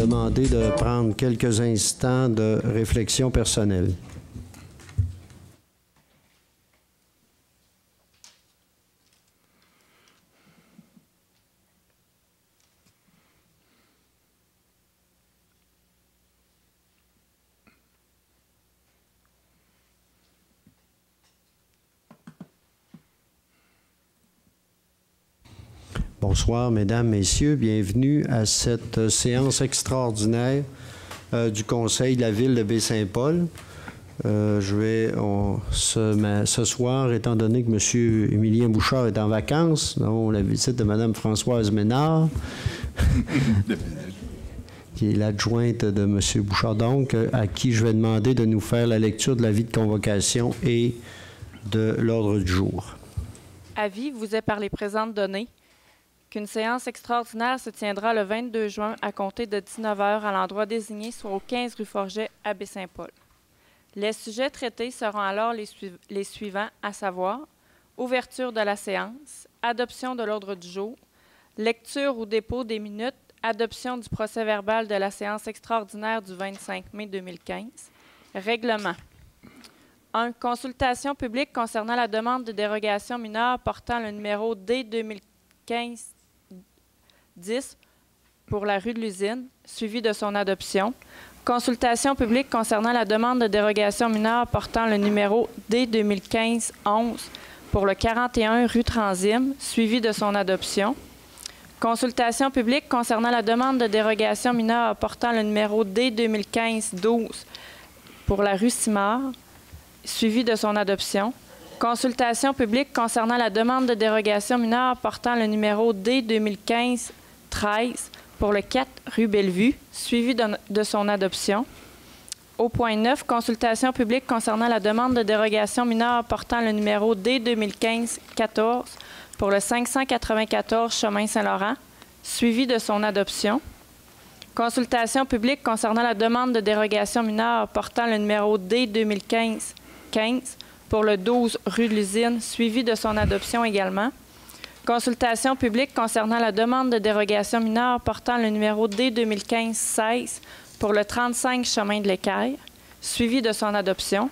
demander de prendre quelques instants de réflexion personnelle. Bonsoir, Mesdames, Messieurs. Bienvenue à cette séance extraordinaire du Conseil de la Ville de Baie-Saint-Paul. Ce soir, étant donné que M. Émilien Bouchard est en vacances, nous avons la visite de Mme Françoise Ménard, qui est l'adjointe de M. Bouchard, donc, à qui je vais demander de nous faire la lecture de l'avis de convocation et de l'ordre du jour. Avis vous est par les présentes données qu'une séance extraordinaire se tiendra le 22 juin à compter de 19h à l'endroit désigné, soit au 15 rue Forget à Baie-Saint-Paul. Les sujets traités seront alors les suivants, à savoir ouverture de la séance, adoption de l'ordre du jour, lecture ou dépôt des minutes, adoption du procès-verbal de la séance extraordinaire du 25 mai 2015, règlement. 1. Consultation publique concernant la demande de dérogation mineure portant le numéro D 2015-10 pour la rue de l'Usine, suivi de son adoption. Consultation publique concernant la demande de dérogation mineure portant le numéro D 2015-11 pour le 41 rue Transim, suivi de son adoption. Consultation publique concernant la demande de dérogation mineure portant le numéro D 2015-12 pour la rue Simard, suivi de son adoption. Consultation publique concernant la demande de dérogation mineure portant le numéro D 2015-13 pour le 4 rue Bellevue, suivi de son adoption. Au point 9, consultation publique concernant la demande de dérogation mineure portant le numéro D 2015-14 pour le 594 chemin Saint-Laurent, suivi de son adoption. Consultation publique concernant la demande de dérogation mineure portant le numéro D 2015-15 pour le 12 rue de l'Usine, suivi de son adoption également. Consultation publique concernant la demande de dérogation mineure portant le numéro D 2015-16 pour le 35 chemin de l'Écaille, suivi de son adoption.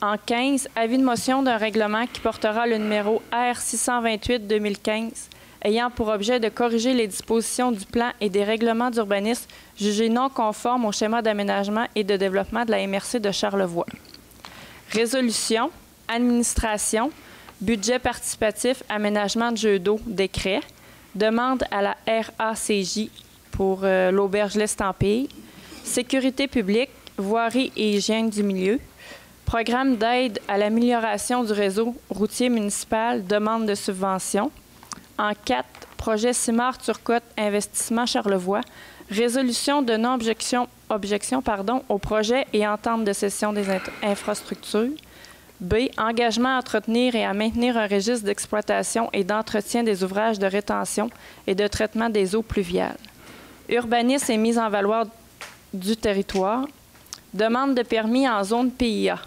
En 15, avis de motion d'un règlement qui portera le numéro R628-2015, ayant pour objet de corriger les dispositions du plan et des règlements d'urbanisme jugés non conformes au schéma d'aménagement et de développement de la MRC de Charlevoix. Résolution, administration, budget participatif, aménagement de jeux d'eau, décret, demande à la RACJ pour l'auberge L'Estampille, sécurité publique, voirie et hygiène du milieu, programme d'aide à l'amélioration du réseau routier municipal, demande de subvention. En 4, projet Simard-Turcotte, investissement Charlevoix, résolution de non-objection au projet et entente de cession des infrastructures. B, engagement à entretenir et à maintenir un registre d'exploitation et d'entretien des ouvrages de rétention et de traitement des eaux pluviales. Urbanisme et mise en valeur du territoire. Demande de permis en zone PIA.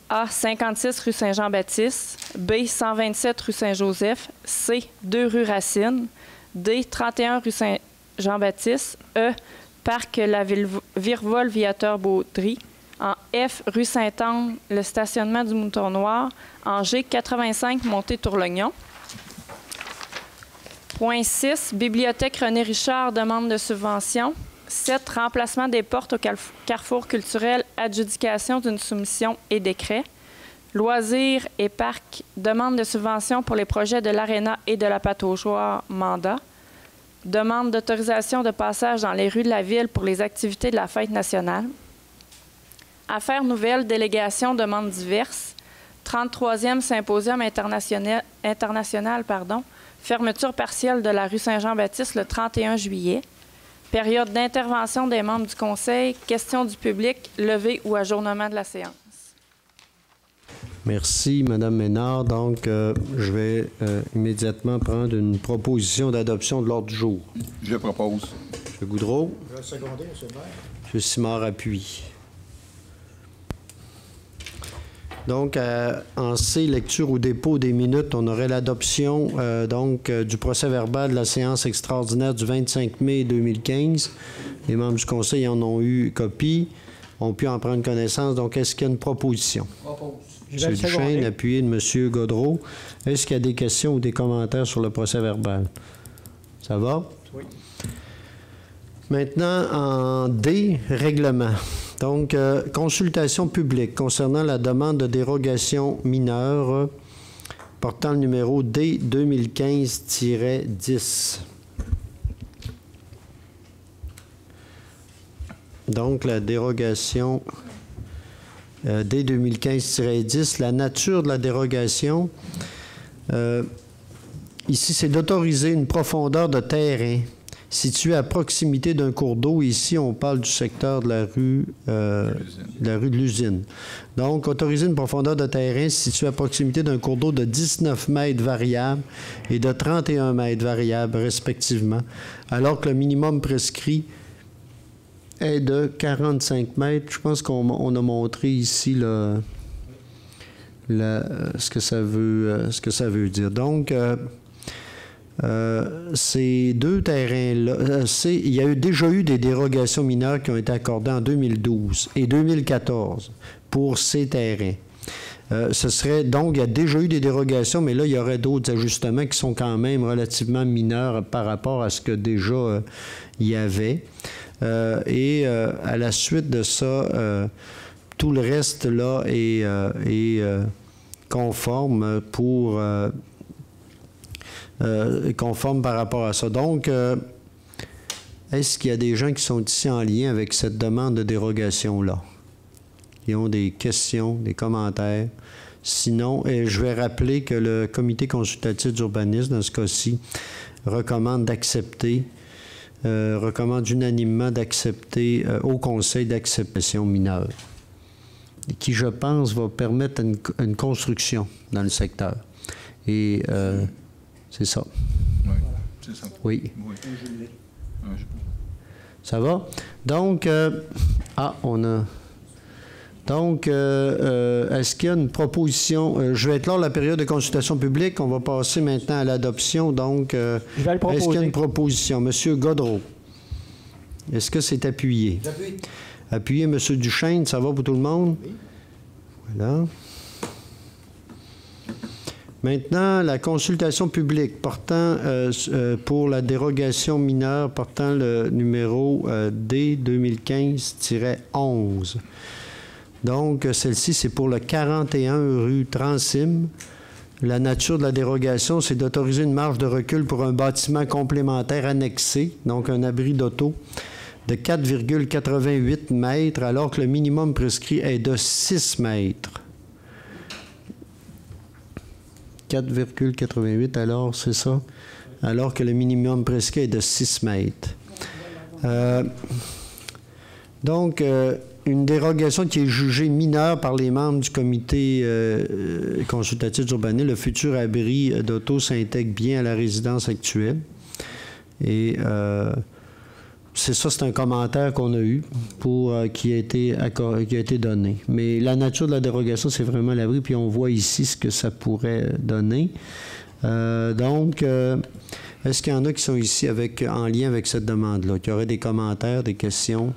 A, 56 rue Saint-Jean-Baptiste. B, 127 rue Saint-Joseph. C, 2 rue Racine. D, 31 rue Saint-Jean-Baptiste. E, Parc la Virevole Viateur-Baudry. En F, rue Sainte-Anne, le stationnement du Mouton Noir. En G, 85 Montée-Tourlognon. Point 6, Bibliothèque René Richard, demande de subvention. 7, remplacement des portes au carrefour culturel, adjudication d'une soumission et décret. Loisirs et parcs, demande de subvention pour les projets de l'Aréna et de la pataugeoire mandat. Demande d'autorisation de passage dans les rues de la ville pour les activités de la fête nationale. Affaires nouvelles, délégation, demandes diverses. 33e Symposium international, fermeture partielle de la rue Saint-Jean-Baptiste le 31 juillet. Période d'intervention des membres du Conseil, questions du public, levée ou ajournement de la séance. Merci, Mme Ménard. Donc, je vais immédiatement prendre une proposition d'adoption de l'ordre du jour. Je propose. M. Goudreau. Je vais seconder, M. le maire. M. Simard appuie. Donc, en C, lecture ou dépôt des minutes, on aurait l'adoption du procès-verbal de la séance extraordinaire du 25 mai 2015. Les membres du Conseil en ont eu copie, ont pu en prendre connaissance. Donc, est-ce qu'il y a une proposition? M. Duchesne, appuyé de M. Gaudreault. Est-ce qu'il y a des questions ou des commentaires sur le procès-verbal? Ça va? Oui. Maintenant, en D, règlement. Donc, consultation publique concernant la demande de dérogation mineure portant le numéro D 2015-10. Donc, la dérogation D 2015-10, la nature de la dérogation, ici, c'est d'autoriser une profondeur de terrain situé à proximité d'un cours d'eau. Ici, on parle du secteur de la rue de l'usine. Donc, autoriser une profondeur de terrain située à proximité d'un cours d'eau de 19 mètres variables et de 31 mètres variables, respectivement, alors que le minimum prescrit est de 45 mètres. Je pense qu'on a montré ici ce que ça veut dire. Donc, ces deux terrains-là, il y a déjà eu des dérogations mineures qui ont été accordées en 2012 et 2014 pour ces terrains. Donc, il y a déjà eu des dérogations, mais là, il y aurait d'autres ajustements qui sont quand même relativement mineurs par rapport à ce que déjà il y avait. À la suite de ça, tout le reste là est conforme conforme par rapport à ça. Donc, est-ce qu'il y a des gens qui sont ici en lien avec cette demande de dérogation-là? Qui ont des questions, des commentaires? Sinon, je vais rappeler que le comité consultatif d'urbanisme, dans ce cas-ci, recommande unanimement d'accepter au Conseil d'acceptation mineure, qui, je pense, va permettre une construction dans le secteur. Et c'est ça. Oui, c'est ça. Oui. Ça va? Donc, on a... Donc, est-ce qu'il y a une proposition? Je vais être là la période de consultation publique. On va passer maintenant à l'adoption. Donc, est-ce qu'il y a une proposition? Monsieur Gaudreault, est-ce que c'est appuyé? J'appuie. Appuyé, Monsieur Duchesne, ça va pour tout le monde? Oui. Voilà. Maintenant, la consultation publique portant pour la dérogation mineure portant le numéro D 2015-11. Donc, celle-ci, c'est pour le 41 rue Transim. La nature de la dérogation, c'est d'autoriser une marge de recul pour un bâtiment complémentaire annexé, donc un abri d'auto, de 4,88 mètres, alors que le minimum prescrit est de 6 mètres. 4,88, alors, c'est ça? Alors que le minimum prescrit est de 6 mètres. Donc, une dérogation qui est jugée mineure par les membres du comité consultatif d'urbanisme. Le futur abri d'auto s'intègre bien à la résidence actuelle. Et c'est ça, c'est un commentaire qu'on a eu qui a été donné. Mais la nature de la dérogation, c'est vraiment l'abri, puis on voit ici ce que ça pourrait donner. Donc, est-ce qu'il y en a qui sont ici en lien avec cette demande-là, qui auraient des commentaires, des questions?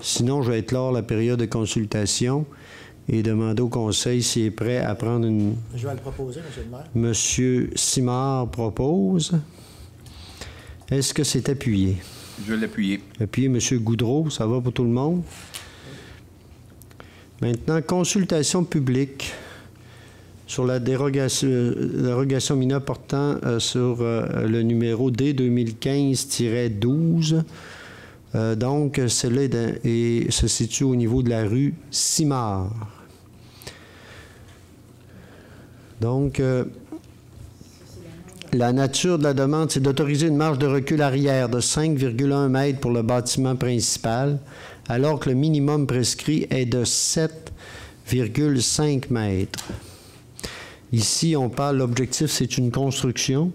Sinon, je vais éclore la période de consultation et demander au Conseil s'il est prêt à prendre une... Je vais le proposer, M. le maire. M. Simard propose. Est-ce que c'est appuyé? Je vais l'appuyer. Appuyé, M. Gaudreault, ça va pour tout le monde? Maintenant, consultation publique sur la dérogation mineure portant sur le numéro D 2015-12. Donc, celle-là se situe au niveau de la rue Simard. Donc, la nature de la demande, c'est d'autoriser une marge de recul arrière de 5,1 mètres pour le bâtiment principal, alors que le minimum prescrit est de 7,5 mètres. Ici, on parle, l'objectif, c'est une construction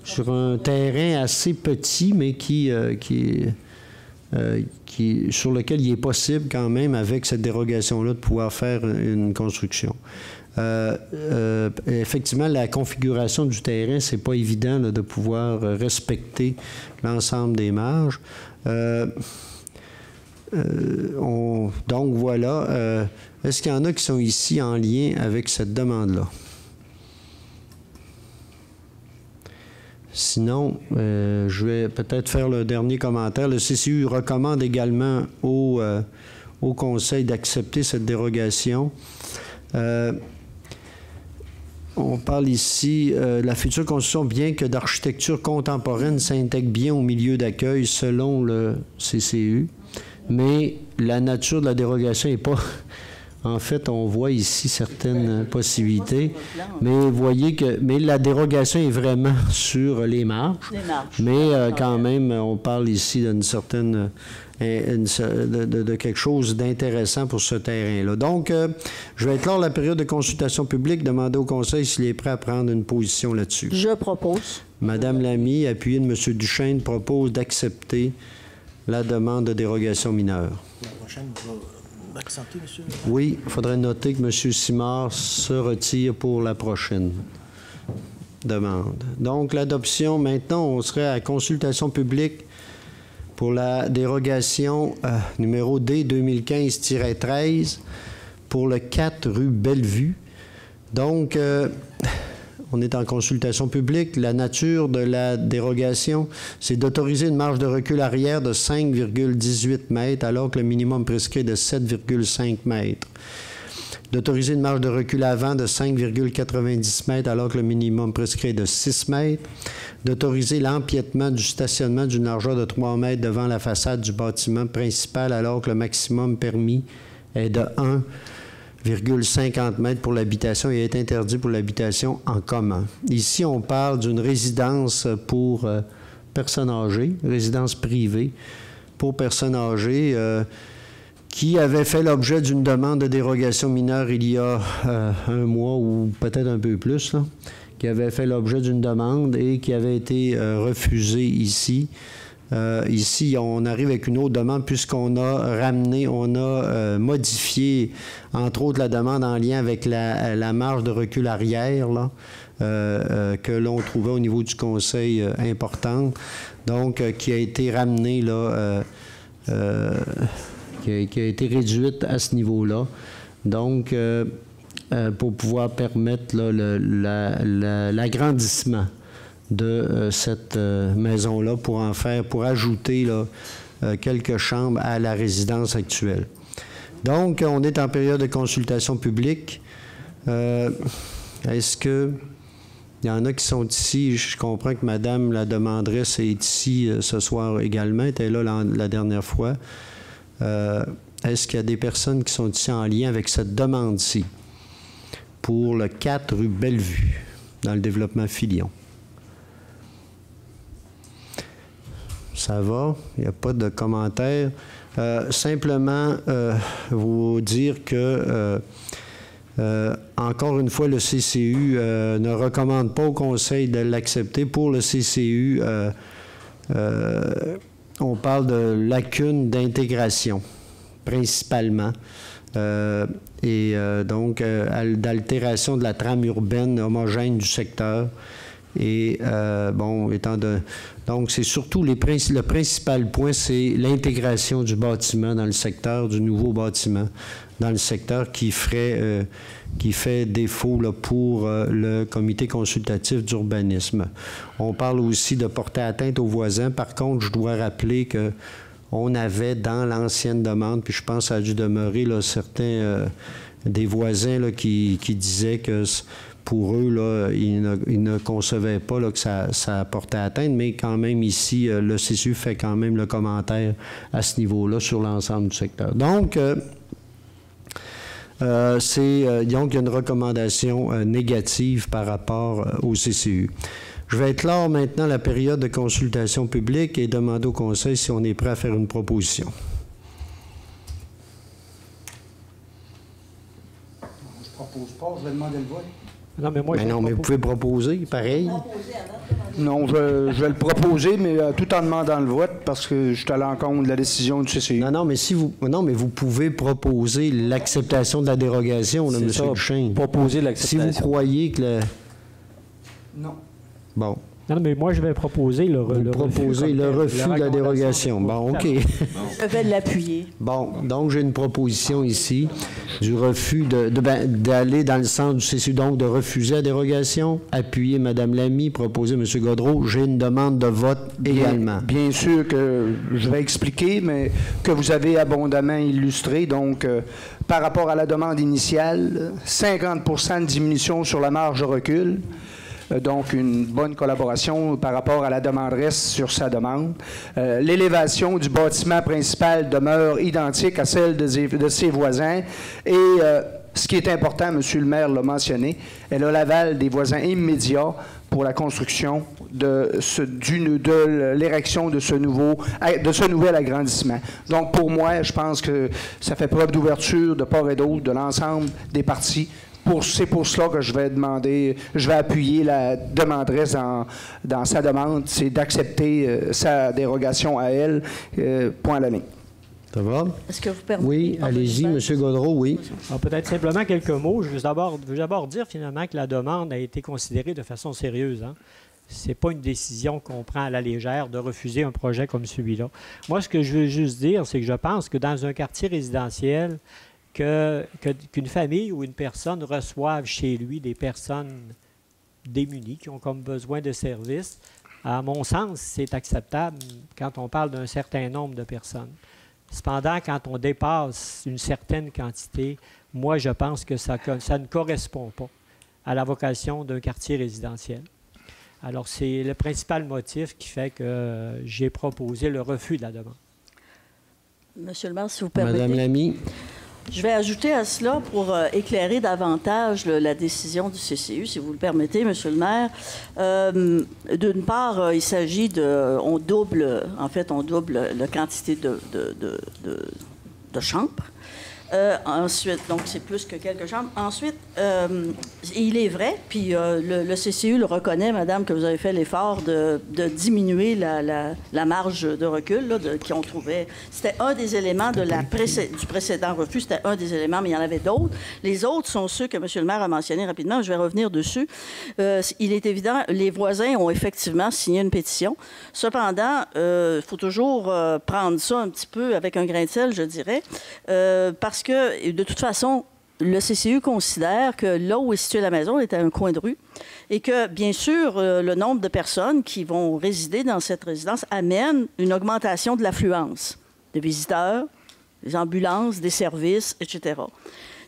sur un terrain assez petit, mais qui est sur lequel il est possible quand même, avec cette dérogation-là, de pouvoir faire une construction. Effectivement, la configuration du terrain, c'est pas évident là, de pouvoir respecter l'ensemble des marges. Donc voilà. Est-ce qu'il y en a qui sont ici en lien avec cette demande-là? Sinon, je vais peut-être faire le dernier commentaire. Le CCU recommande également au Conseil d'accepter cette dérogation. On parle ici de la future construction, bien que d'architecture contemporaine, s'intègre bien au milieu d'accueil selon le CCU, mais la nature de la dérogation n'est pas... En fait, on voit ici certaines possibilités, mais vous voyez que la dérogation est vraiment sur les marges. Mais quand même, on parle ici d'une certaine... de quelque chose d'intéressant pour ce terrain-là. Donc, je vais clore la période de consultation publique, demander au Conseil s'il est prêt à prendre une position là-dessus. Je propose. Madame Lamy, appuyée de M. Duchesne, propose d'accepter la demande de dérogation mineure. La prochaine, vous accepter, monsieur? Oui, il faudrait noter que M. Simard se retire pour la prochaine demande. Donc, l'adoption, maintenant, on serait à consultation publique pour la dérogation numéro D 2015-13 pour le 4 rue Bellevue. Donc, on est en consultation publique. La nature de la dérogation, c'est d'autoriser une marge de recul arrière de 5,18 mètres alors que le minimum prescrit est de 7,5 mètres. D'autoriser une marge de recul avant de 5,90 mètres alors que le minimum prescrit est de 6 mètres. D'autoriser l'empiètement du stationnement d'une largeur de 3 mètres devant la façade du bâtiment principal alors que le maximum permis est de 1,50 mètres pour l'habitation et est interdit pour l'habitation en commun. Ici, on parle d'une résidence pour personnes âgées, résidence privée pour personnes âgées qui avait fait l'objet d'une demande de dérogation mineure il y a un mois ou peut-être un peu plus, là, qui avait fait l'objet d'une demande et qui avait été refusée ici. Ici, on arrive avec une autre demande puisqu'on a ramené, on a modifié, entre autres, la demande en lien avec la marge de recul arrière là, que l'on trouvait au niveau du Conseil importante, donc qui a été ramenée, là, qui a été réduite à ce niveau-là. Donc, pour pouvoir permettre là, l'agrandissement de cette maison-là pour ajouter là, quelques chambres à la résidence actuelle. Donc, on est en période de consultation publique. Est-ce que il y en a qui sont ici? Je comprends que Madame la demanderesse est ici ce soir également, était là la dernière fois. Est-ce qu'il y a des personnes qui sont ici en lien avec cette demande-ci pour le 4 rue Bellevue, dans le développement Filion? Ça va, il n'y a pas de commentaires. Simplement, vous dire que, encore une fois, le CCU ne recommande pas au Conseil de l'accepter. Pour le CCU, on parle de lacunes d'intégration, principalement, et donc d'altération de la trame urbaine homogène du secteur. Et, bon, donc, c'est surtout le principal point, c'est l'intégration du bâtiment dans le secteur, du nouveau bâtiment dans le secteur qui fait défaut là, pour le comité consultatif d'urbanisme. On parle aussi de porter atteinte aux voisins. Par contre, je dois rappeler que on avait dans l'ancienne demande, puis je pense que ça a dû demeurer là, certains des voisins là, qui disaient que pour eux, là, ils ne concevaient pas là, que ça portait atteinte, mais quand même ici, le CCU fait quand même le commentaire à ce niveau-là sur l'ensemble du secteur. Donc, donc, il y a une recommandation négative par rapport au CCU. Je vais clore maintenant la période de consultation publique et demander au Conseil si on est prêt à faire une proposition. Je propose pas, je vais demander le vote. Non, mais moi, mais vous pouvez proposer, pareil. Non, je vais le proposer, mais tout en demandant le vote, parce que je suis à l'encontre de la décision du CCI. Non, mais vous pouvez proposer l'acceptation de la dérogation, là, M. Duchesne. Proposer Si l'acceptation. vous croyez que le... Non. Bon. Non, mais moi, je vais proposer le refus de la dérogation. Bon, OK. Je vais l'appuyer. Bon, donc j'ai une proposition ici du refus d'aller dans le sens du CCU, donc de refuser la dérogation, appuyer Mme Lamy, proposer M. Gaudreau. J'ai une demande de vote également. Bien sûr que je vais expliquer, mais que vous avez abondamment illustré. Donc, par rapport à la demande initiale, 50 de diminution sur la marge de recul. Donc, une bonne collaboration par rapport à la demanderesse sur sa demande. L'élévation du bâtiment principal demeure identique à celle de ses voisins. Et ce qui est important, M. le maire l'a mentionné, elle a l'aval des voisins immédiats pour la construction de l'érection de ce nouvel agrandissement. Donc, pour moi, je pense que ça fait preuve d'ouverture de part et d'autre de l'ensemble des parties. C'est pour cela que je vais appuyer la demanderesse dans sa demande, c'est d'accepter sa dérogation à elle, point à la ligne. Ça va? Est-ce que vous permettez? Oui, allez-y, M. Gaudreau, oui. Alors, peut-être simplement quelques mots. Je veux d'abord dire finalement que la demande a été considérée de façon sérieuse. Hein? Ce n'est pas une décision qu'on prend à la légère de refuser un projet comme celui-là. Moi, ce que je veux juste dire, c'est que je pense que dans un quartier résidentiel, qu'une famille ou une personne reçoive chez lui des personnes démunies qui ont comme besoin de services, à mon sens, c'est acceptable quand on parle d'un certain nombre de personnes. Cependant, quand on dépasse une certaine quantité, moi, je pense que ça ne correspond pas à la vocation d'un quartier résidentiel. Alors, c'est le principal motif qui fait que j'ai proposé le refus de la demande. Monsieur le maire, si vous permettez. Madame Lamy. Je vais ajouter à cela, pour éclairer davantage la décision du CCU, si vous le permettez, Monsieur le maire. D'une part, il s'agit on double la quantité de chambres. Ensuite, donc c'est plus que quelques chambres. Ensuite, il est vrai, puis le CCU le reconnaît, madame, que vous avez fait l'effort de diminuer la marge de recul qu'on trouvait. C'était un des éléments du précédent refus, c'était un des éléments, mais il y en avait d'autres. Les autres sont ceux que M. le maire a mentionnés rapidement, je vais revenir dessus. Il est évident, les voisins ont effectivement signé une pétition. Cependant, il faut toujours prendre ça un petit peu avec un grain de sel, je dirais, parce que, de toute façon, le CCU considère que là où est située la maison est à un coin de rue et que, bien sûr, le nombre de personnes qui vont résider dans cette résidence amène une augmentation de l'affluence des visiteurs, des ambulances, des services, etc.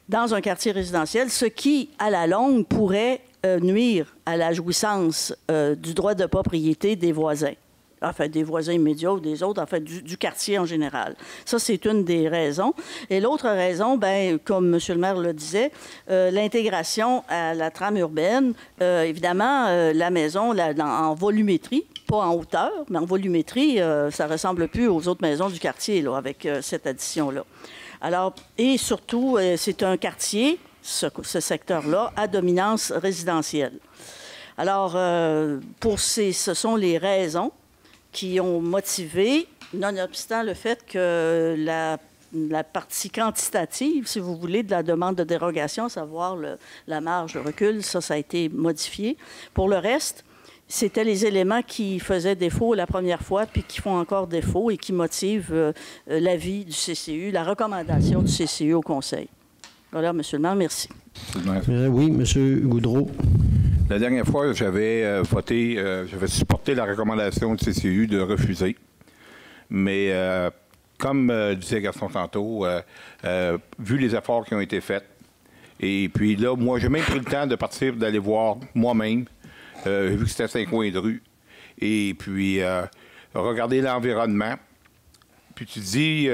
dans un quartier résidentiel, ce qui, à la longue, pourrait nuire à la jouissance du droit de propriété des voisins. Enfin, des voisins immédiats ou des autres, en fait, du quartier en général. Ça, c'est une des raisons. Et l'autre raison, bien, comme M. le maire le disait, l'intégration à la trame urbaine, évidemment, la maison en volumétrie, pas en hauteur, mais en volumétrie, ça ne ressemble plus aux autres maisons du quartier, là, avec cette addition-là. Alors, et surtout, c'est un quartier, ce secteur-là, à dominance résidentielle. Alors, ce sont les raisons qui ont motivé, nonobstant le fait que la partie quantitative, si vous voulez, de la demande de dérogation, à savoir la marge de recul, ça a été modifié. Pour le reste, c'était les éléments qui faisaient défaut la première fois, puis qui font encore défaut et qui motivent l'avis du CCU, la recommandation du CCU au Conseil. Voilà, M. le maire, merci. Oui, M. Gaudreau. La dernière fois, j'avais j'avais supporté la recommandation du CCU de refuser. Mais comme disait Gaston tantôt, vu les efforts qui ont été faits, et puis là, moi, j'ai même pris le temps de partir, d'aller voir moi-même, vu que c'était à 5 coins de rue, et puis regarder l'environnement. Puis tu dis,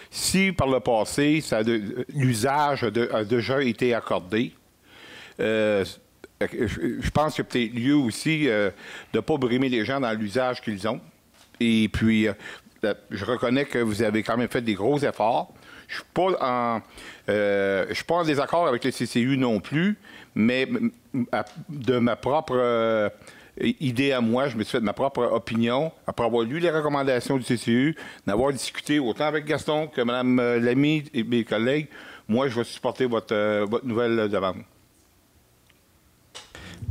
si par le passé, l'usage a déjà été accordé, je pense qu'il y a peut-être lieu aussi de ne pas brimer les gens dans l'usage qu'ils ont. Et puis, je reconnais que vous avez quand même fait des gros efforts. Je ne suis pas en désaccord avec le CCU non plus, mais de ma propre idée à moi, je me suis fait ma propre opinion, après avoir lu les recommandations du CCU, d'avoir discuté autant avec Gaston que Mme Lamy et mes collègues. Moi, je vais supporter votre nouvelle demande.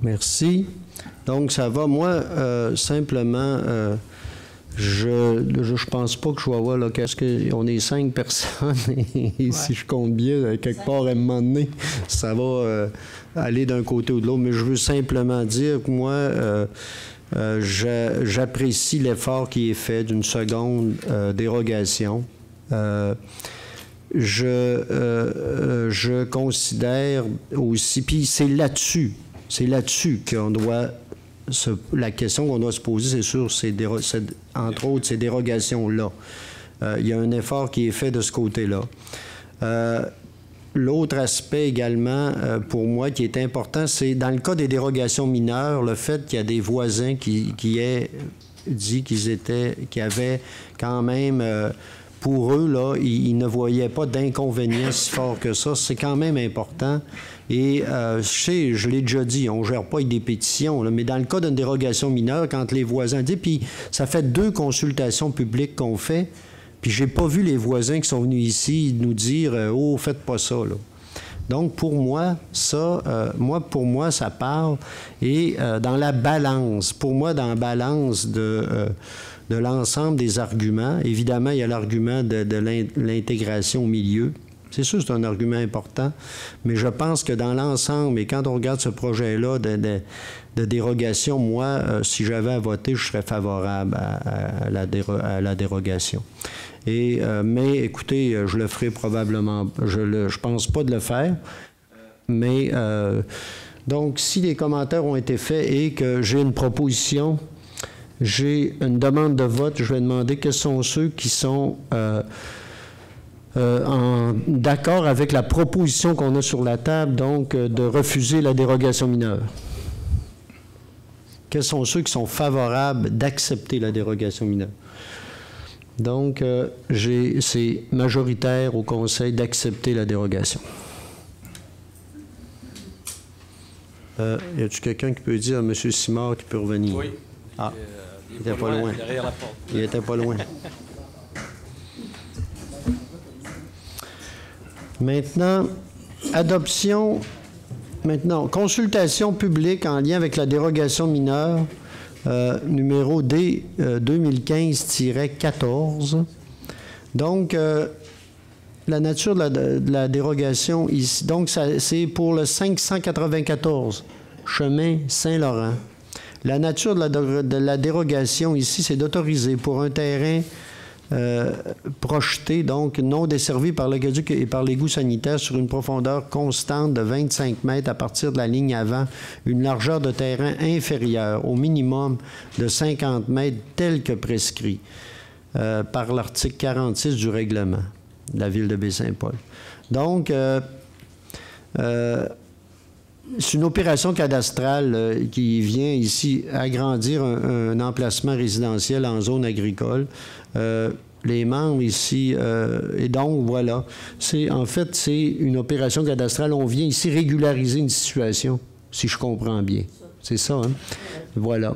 Merci. Donc, ça va. Moi, simplement, je pense pas que je vais avoir l'occasion, parce qu'on est 5 personnes, et si je compte bien, quelque part, à un moment donné, ça va aller d'un côté ou de l'autre. Mais je veux simplement dire que moi, j'apprécie l'effort qui est fait d'une seconde dérogation. Je considère aussi, puis c'est là-dessus qu'on doit, la question qu'on doit se poser, c'est sur entre autres ces dérogations-là. Il y a un effort qui est fait de ce côté-là. L'autre aspect également, pour moi, qui est important, c'est dans le cas des dérogations mineures, le fait qu'il y a des voisins qui aient dit qu'ils avaient quand même... pour eux, là, ils ne voyaient pas d'inconvénient si fort que ça. C'est quand même important. Et je l'ai déjà dit, on ne gère pas avec des pétitions, là, mais dans le cas d'une dérogation mineure, quand les voisins disent, puis ça fait 2 consultations publiques qu'on fait, puis j'ai pas vu les voisins qui sont venus ici nous dire « Oh, faites pas ça », là. Donc, pour moi, ça parle. Et dans la balance, pour moi, dans la balance de l'ensemble des arguments, évidemment, il y a l'argument de l'intégration au milieu. C'est sûr, c'est un argument important, mais je pense que dans l'ensemble, et quand on regarde ce projet-là de dérogation, moi, si j'avais à voter, je serais favorable à la dérogation. Mais écoutez, je le ferai probablement, je pense pas de le faire, mais donc, si les commentaires ont été faits et que j'ai une proposition, j'ai une demande de vote, je vais demander quels sont ceux qui sont d'accord avec la proposition qu'on a sur la table, donc de refuser la dérogation mineure. Quels sont ceux qui sont favorables d'accepter la dérogation mineure? Donc, c'est majoritaire au Conseil d'accepter la dérogation. Y a-t-il quelqu'un qui peut dire à M. Simard qu'il peut revenir? Oui. Ah, il n'était pas loin. Derrière la porte. Il n'était pas loin. Maintenant, consultation publique en lien avec la dérogation mineure. Numéro D 2015-14. Donc, la nature de la dérogation ici, donc c'est pour le 594, chemin Saint-Laurent. La nature de la dérogation ici, c'est d'autoriser pour un terrain projeté, donc non desservi par le gaduc et par l'égout sanitaire sur une profondeur constante de 25 mètres à partir de la ligne avant, une largeur de terrain inférieure au minimum de 50 mètres tel que prescrit par l'article 46 du règlement de la ville de Baie-Saint-Paul. Donc, c'est une opération cadastrale qui vient ici agrandir un emplacement résidentiel en zone agricole. Les membres ici, et donc voilà, en fait, c'est une opération cadastrale. On vient ici régulariser une situation, si je comprends bien. C'est ça, hein? Voilà.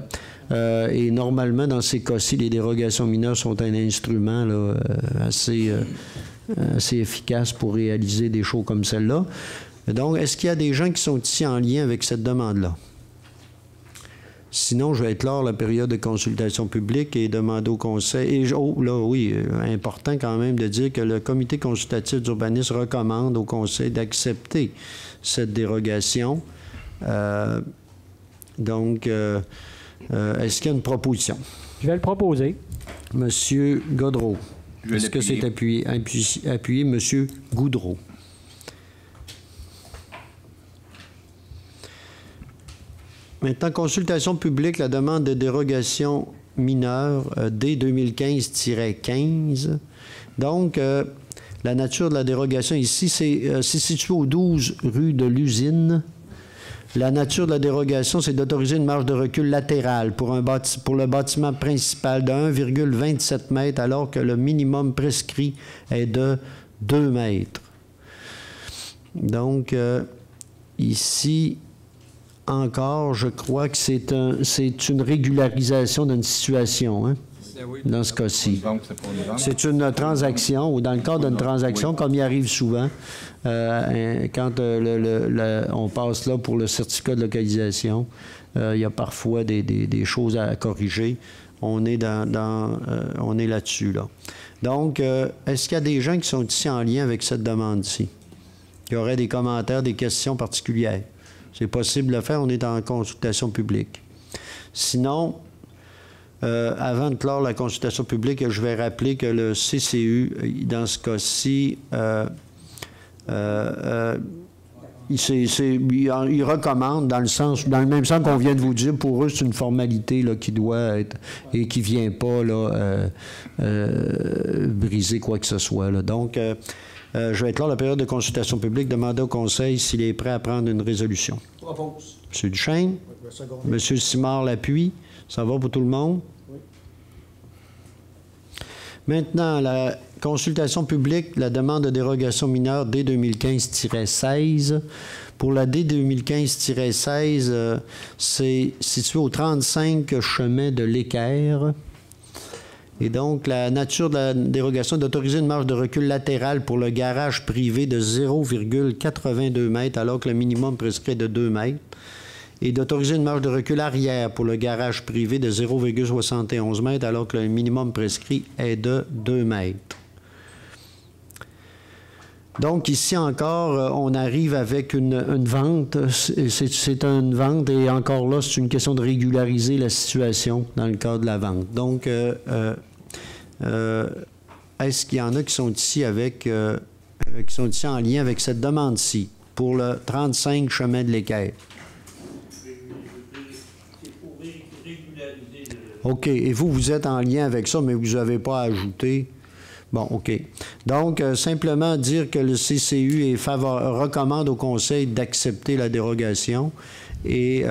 Et normalement, dans ces cas-ci, les dérogations mineures sont un instrument là, assez efficace pour réaliser des choses comme celle-là. Donc, est-ce qu'il y a des gens qui sont ici en lien avec cette demande-là? Sinon, je vais éclore la période de consultation publique et demander au Conseil. Et important quand même de dire que le Comité consultatif d'urbanisme recommande au Conseil d'accepter cette dérogation. Donc, est-ce qu'il y a une proposition? Je vais le proposer. Monsieur Gaudreau. Est-ce que c'est appuyé? Appuyé, Monsieur Goudreau. Maintenant, consultation publique, la demande de dérogation mineure D 2015-15. Donc, la nature de la dérogation ici, c'est situé au 12 rue de l'Usine. La nature de la dérogation, c'est d'autoriser une marge de recul latérale pour le bâtiment principal de 1,27 mètres, alors que le minimum prescrit est de 2 mètres. Donc, ici, encore, je crois que c'est une régularisation d'une situation, hein, dans ce cas-ci. C'est une transaction, ou dans le cadre d'une transaction, comme il arrive souvent, quand on passe là pour le certificat de localisation, il y a parfois des choses à corriger. On est on est là-dessus, là. Donc, est-ce qu'il y a des gens qui sont ici en lien avec cette demande-ci? Il y aurait des commentaires, des questions particulières. C'est possible de le faire, on est en consultation publique. Sinon, avant de clore la consultation publique, je vais rappeler que le CCU, dans ce cas-ci, il recommande, dans le même sens qu'on vient de vous dire, pour eux, c'est une formalité là, qui doit être et qui ne vient pas là, briser quoi que ce soit. Là. Donc, je vais clore la période de consultation publique, demander au Conseil s'il est prêt à prendre une résolution. Propose. M. Duchesne? Oui, M. Simard l'appuie. Ça va pour tout le monde? Oui. Maintenant, la consultation publique, la demande de dérogation mineure D2015-16. Pour la D2015-16, c'est situé au 35 chemin de l'Équerre. Et donc, la nature de la dérogation est d'autoriser une marge de recul latérale pour le garage privé de 0,82 mètres, alors que le minimum prescrit est de 2 mètres, et d'autoriser une marge de recul arrière pour le garage privé de 0,71 mètres, alors que le minimum prescrit est de 2 mètres. Donc, ici encore, on arrive avec une vente. C'est une vente et encore là, c'est une question de régulariser la situation dans le cadre de la vente. Donc, est-ce qu'il y en a qui sont ici qui sont ici en lien avec cette demande-ci pour le 35 chemin de l'Équerre? OK. Et vous êtes en lien avec ça, mais vous n'avez pas ajouté. Bon, OK. Donc, simplement dire que le CCU recommande au Conseil d'accepter la dérogation et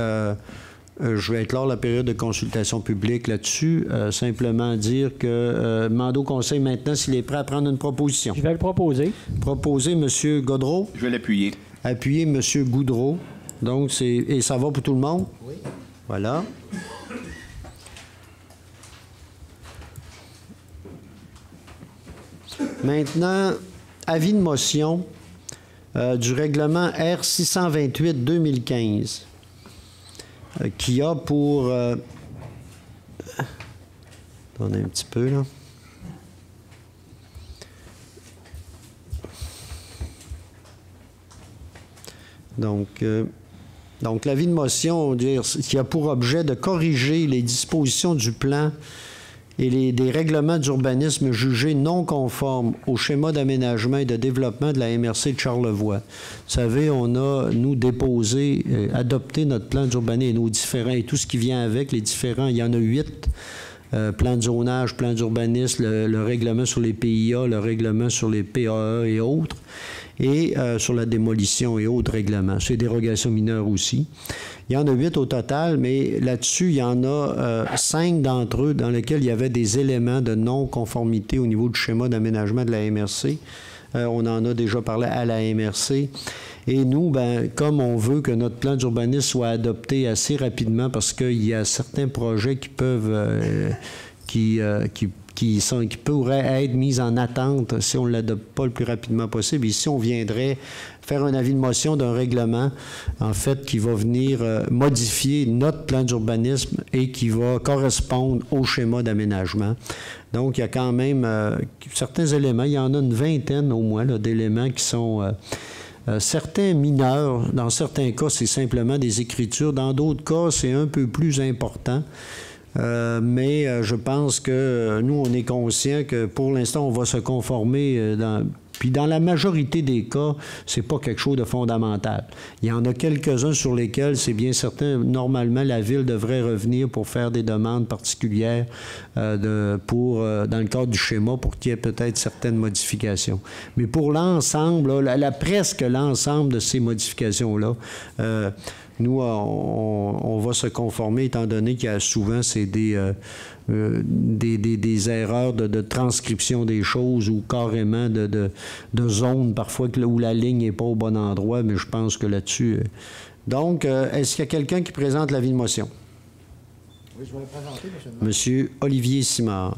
je vais clore la période de consultation publique là-dessus. Simplement dire que demander au Conseil maintenant s'il est prêt à prendre une proposition. Je vais le proposer. Proposer M. Gaudreau. Je vais l'appuyer. Appuyer M. Goudreau. Donc, et ça va pour tout le monde? Oui. Voilà. Maintenant, avis de motion du règlement R628-2015 qui a pour... attendez un petit peu, là. Donc l'avis de motion, qui a pour objet de corriger les dispositions du plan et des règlements d'urbanisme jugés non conformes au schéma d'aménagement et de développement de la MRC de Charlevoix. Vous savez, on a, nous, déposé, adopté notre plan d'urbanisme et nos différents, et tout ce qui vient avec, les différents, il y en a 8, plan de zonage, plan d'urbanisme, le règlement sur les PIA, le règlement sur les PAE et autres, et sur la démolition et autres règlements. C'est dérogation mineure aussi. Il y en a 8 au total, mais là-dessus, il y en a 5 d'entre eux dans lesquels il y avait des éléments de non-conformité au niveau du schéma d'aménagement de la MRC. On en a déjà parlé à la MRC. Et nous, comme on veut que notre plan d'urbanisme soit adopté assez rapidement parce qu'il y a certains projets qui peuvent... qui pourraient être mis en attente si on ne l'adopte pas le plus rapidement possible. Ici, on viendrait faire un avis de motion d'un règlement, en fait, qui va venir modifier notre plan d'urbanisme et qui va correspondre au schéma d'aménagement. Donc, il y a quand même certains éléments, il y en a une vingtaine au moins d'éléments qui sont... certains mineurs, dans certains cas, c'est simplement des écritures. Dans d'autres cas, c'est un peu plus important. Mais je pense que nous, on est conscient que pour l'instant, on va se conformer puis dans la majorité des cas, c'est pas quelque chose de fondamental. Il y en a quelques-uns sur lesquels, c'est bien certain, normalement, la Ville devrait revenir pour faire des demandes particulières dans le cadre du schéma pour qu'il y ait peut-être certaines modifications. Mais pour l'ensemble, presque l'ensemble de ces modifications-là, nous, on va se conformer, étant donné qu'il y a souvent des erreurs de transcription des choses ou carrément de zones, parfois où la ligne n'est pas au bon endroit, mais je pense que là-dessus, Donc, est-ce qu'il y a quelqu'un qui présente l'avis de motion? Oui, je vais le présenter, M. le maire. Monsieur Olivier Simard.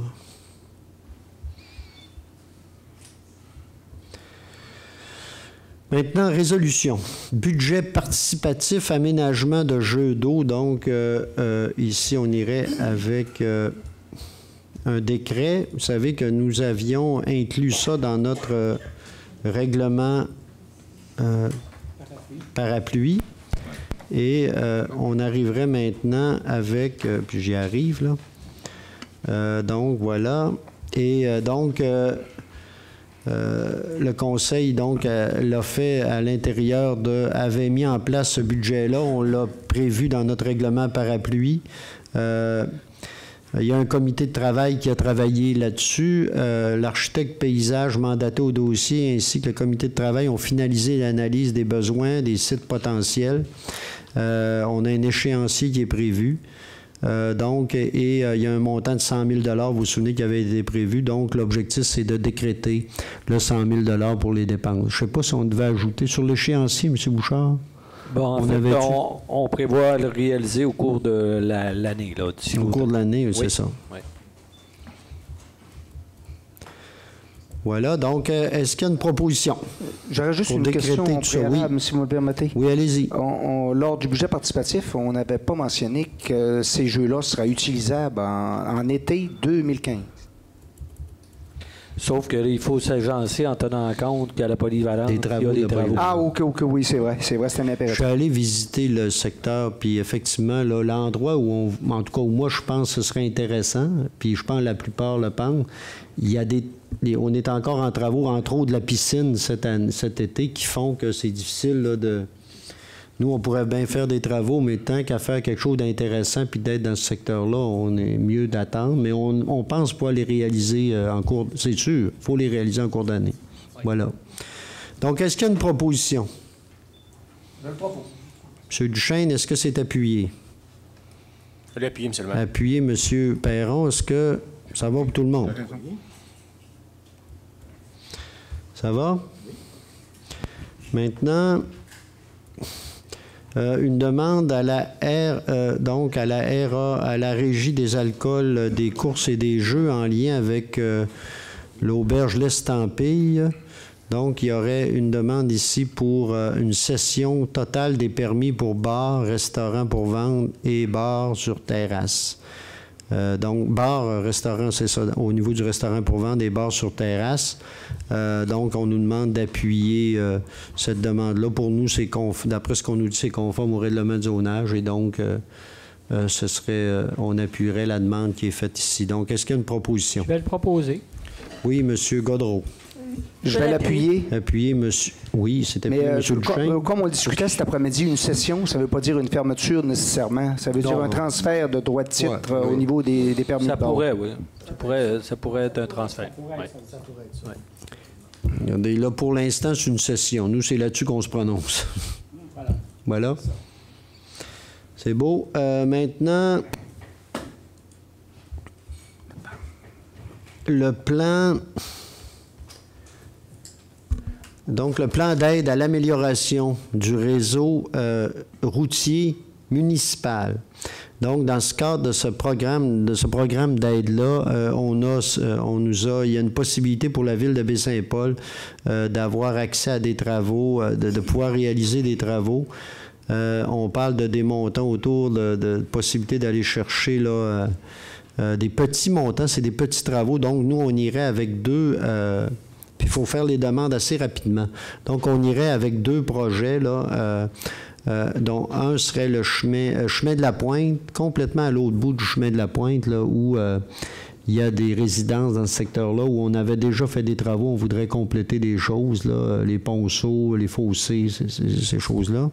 Maintenant, résolution. Budget participatif, aménagement de jeux d'eau. Donc, ici, on irait avec un décret. Vous savez que nous avions inclus ça dans notre règlement parapluie. Et on arriverait maintenant avec... puis j'y arrive, là. Donc, voilà. Et donc... le Conseil, donc, l'a fait à l'intérieur avait mis en place ce budget-là. On l'a prévu dans notre règlement parapluie. Il y a un comité de travail qui a travaillé là-dessus. L'architecte paysage mandaté au dossier ainsi que le comité de travail ont finalisé l'analyse des besoins des sites potentiels. On a un échéancier qui est prévu. Donc, il y a un montant de 100 000 $, vous vous souvenez, qui avait été prévu. Donc, l'objectif, c'est de décréter le 100 000 $ pour les dépenses. Je ne sais pas si on devait ajouter sur l'échéancier, M. Bouchard. Bon, en fait, on prévoit le réaliser au cours de l'année. Au cours de l'année, oui, c'est ça. Oui. Voilà. Donc, est-ce qu'il y a une proposition? J'aurais juste une question préalable, si vous me permettez. Oui, allez-y. Lors du budget participatif, on n'avait pas mentionné que ces jeux-là seraient utilisables en été 2015. Sauf qu'il faut s'agencer en tenant compte qu'à la polyvalente, il y a des travaux. Ah, OK, oui, c'est vrai, c'est un impératif. Je suis allé visiter le secteur, puis effectivement, là, l'endroit où en tout cas, où moi, je pense que ce serait intéressant, puis je pense que la plupart le pensent, il y a on est encore en travaux, entre autres de la piscine cet été, qui font que c'est difficile là, de... Nous, on pourrait bien faire des travaux, mais tant qu'à faire quelque chose d'intéressant puis d'être dans ce secteur-là, on est mieux d'attendre. Mais on pense pas les réaliser en cours... C'est sûr, il faut les réaliser en cours d'année. Oui. Voilà. Donc, est-ce qu'il y a une proposition? Je le propose. M. Duchesne, est-ce que c'est appuyé? Je l'ai appuyé, M. le maire. Appuyé, M. Perron. Est-ce que ça va pour tout le monde? Ça va? Maintenant... une demande à la donc à la RA, à la Régie des alcools, des courses et des jeux en lien avec l'auberge L'Estampille. Donc, il y aurait une demande ici pour une cession totale des permis pour bars, restaurants pour vendre et bars sur terrasse. Donc, bar, restaurant, c'est ça, au niveau du restaurant pour vendre, des bars sur terrasse. Donc, on nous demande d'appuyer cette demande-là. Pour nous, d'après ce qu'on nous dit, c'est conforme au règlement de zonage et donc, on appuierait la demande qui est faite ici. Donc, est-ce qu'il y a une proposition? Je vais le proposer. Oui, M. Godreau. Je vais l'appuyer. Appuyer, monsieur. Oui, c'était appuyé, M. Duchesne. Comme on discutait cet après-midi, une cession, ça ne veut pas dire une fermeture nécessairement. Ça veut dire un transfert de droit de titre au niveau des permis de bord. Pourrait, oui. Ça pourrait être un transfert. Ça pourrait être ça. Oui. Regardez, là, pour l'instant, c'est une cession. Nous, c'est là-dessus qu'on se prononce. Voilà. C'est beau. Maintenant, le plan... Donc, le plan d'aide à l'amélioration du réseau routier municipal. Donc, dans ce cadre de ce programme d'aide-là, il y a une possibilité pour la ville de Baie-Saint-Paul d'avoir accès à des travaux, de pouvoir réaliser des travaux. On parle de des montants autour de possibilité d'aller chercher là, des petits montants, c'est des petits travaux. Donc, nous, on irait avec deux... Puis il faut faire les demandes assez rapidement. Donc, on irait avec deux projets, là, dont un serait le chemin de la Pointe, complètement à l'autre bout du chemin de la Pointe, là, où il y a des résidences dans ce secteur-là, où on avait déjà fait des travaux, on voudrait compléter des choses, là, les ponceaux, les fossés, ces choses-là.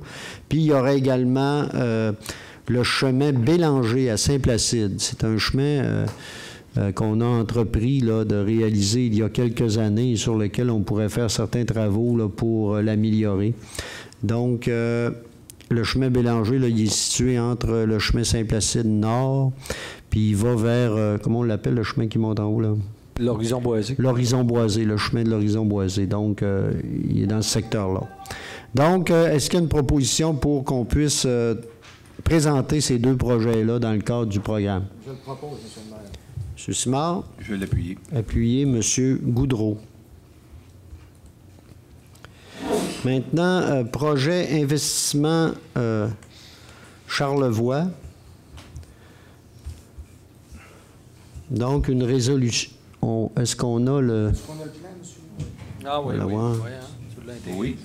Puis, il y aurait également le chemin Bélanger à Saint-Placide. C'est un chemin... qu'on a entrepris là, de réaliser il y a quelques années et sur lequel on pourrait faire certains travaux là, pour l'améliorer. Donc, le chemin Bélanger, là, il est situé entre le chemin Saint-Placide Nord, puis il va vers, comment on l'appelle, le chemin qui monte en haut, là? L'horizon boisé. L'horizon boisé, le chemin de l'horizon boisé. Donc, il est dans ce secteur-là. Donc, est-ce qu'il y a une proposition pour qu'on puisse présenter ces deux projets-là dans le cadre du programme? Je le propose, M. le maire. M. Simard? Je vais l'appuyer. Appuyé, M. Goudreau. Maintenant, projet investissement Charlevoix. Donc, une résolution. Est-ce qu'on a le... Est-ce qu'on a le plan, monsieur? Ah oui, On va oui. voir. Oui, hein, tu l'as intégré. Oui.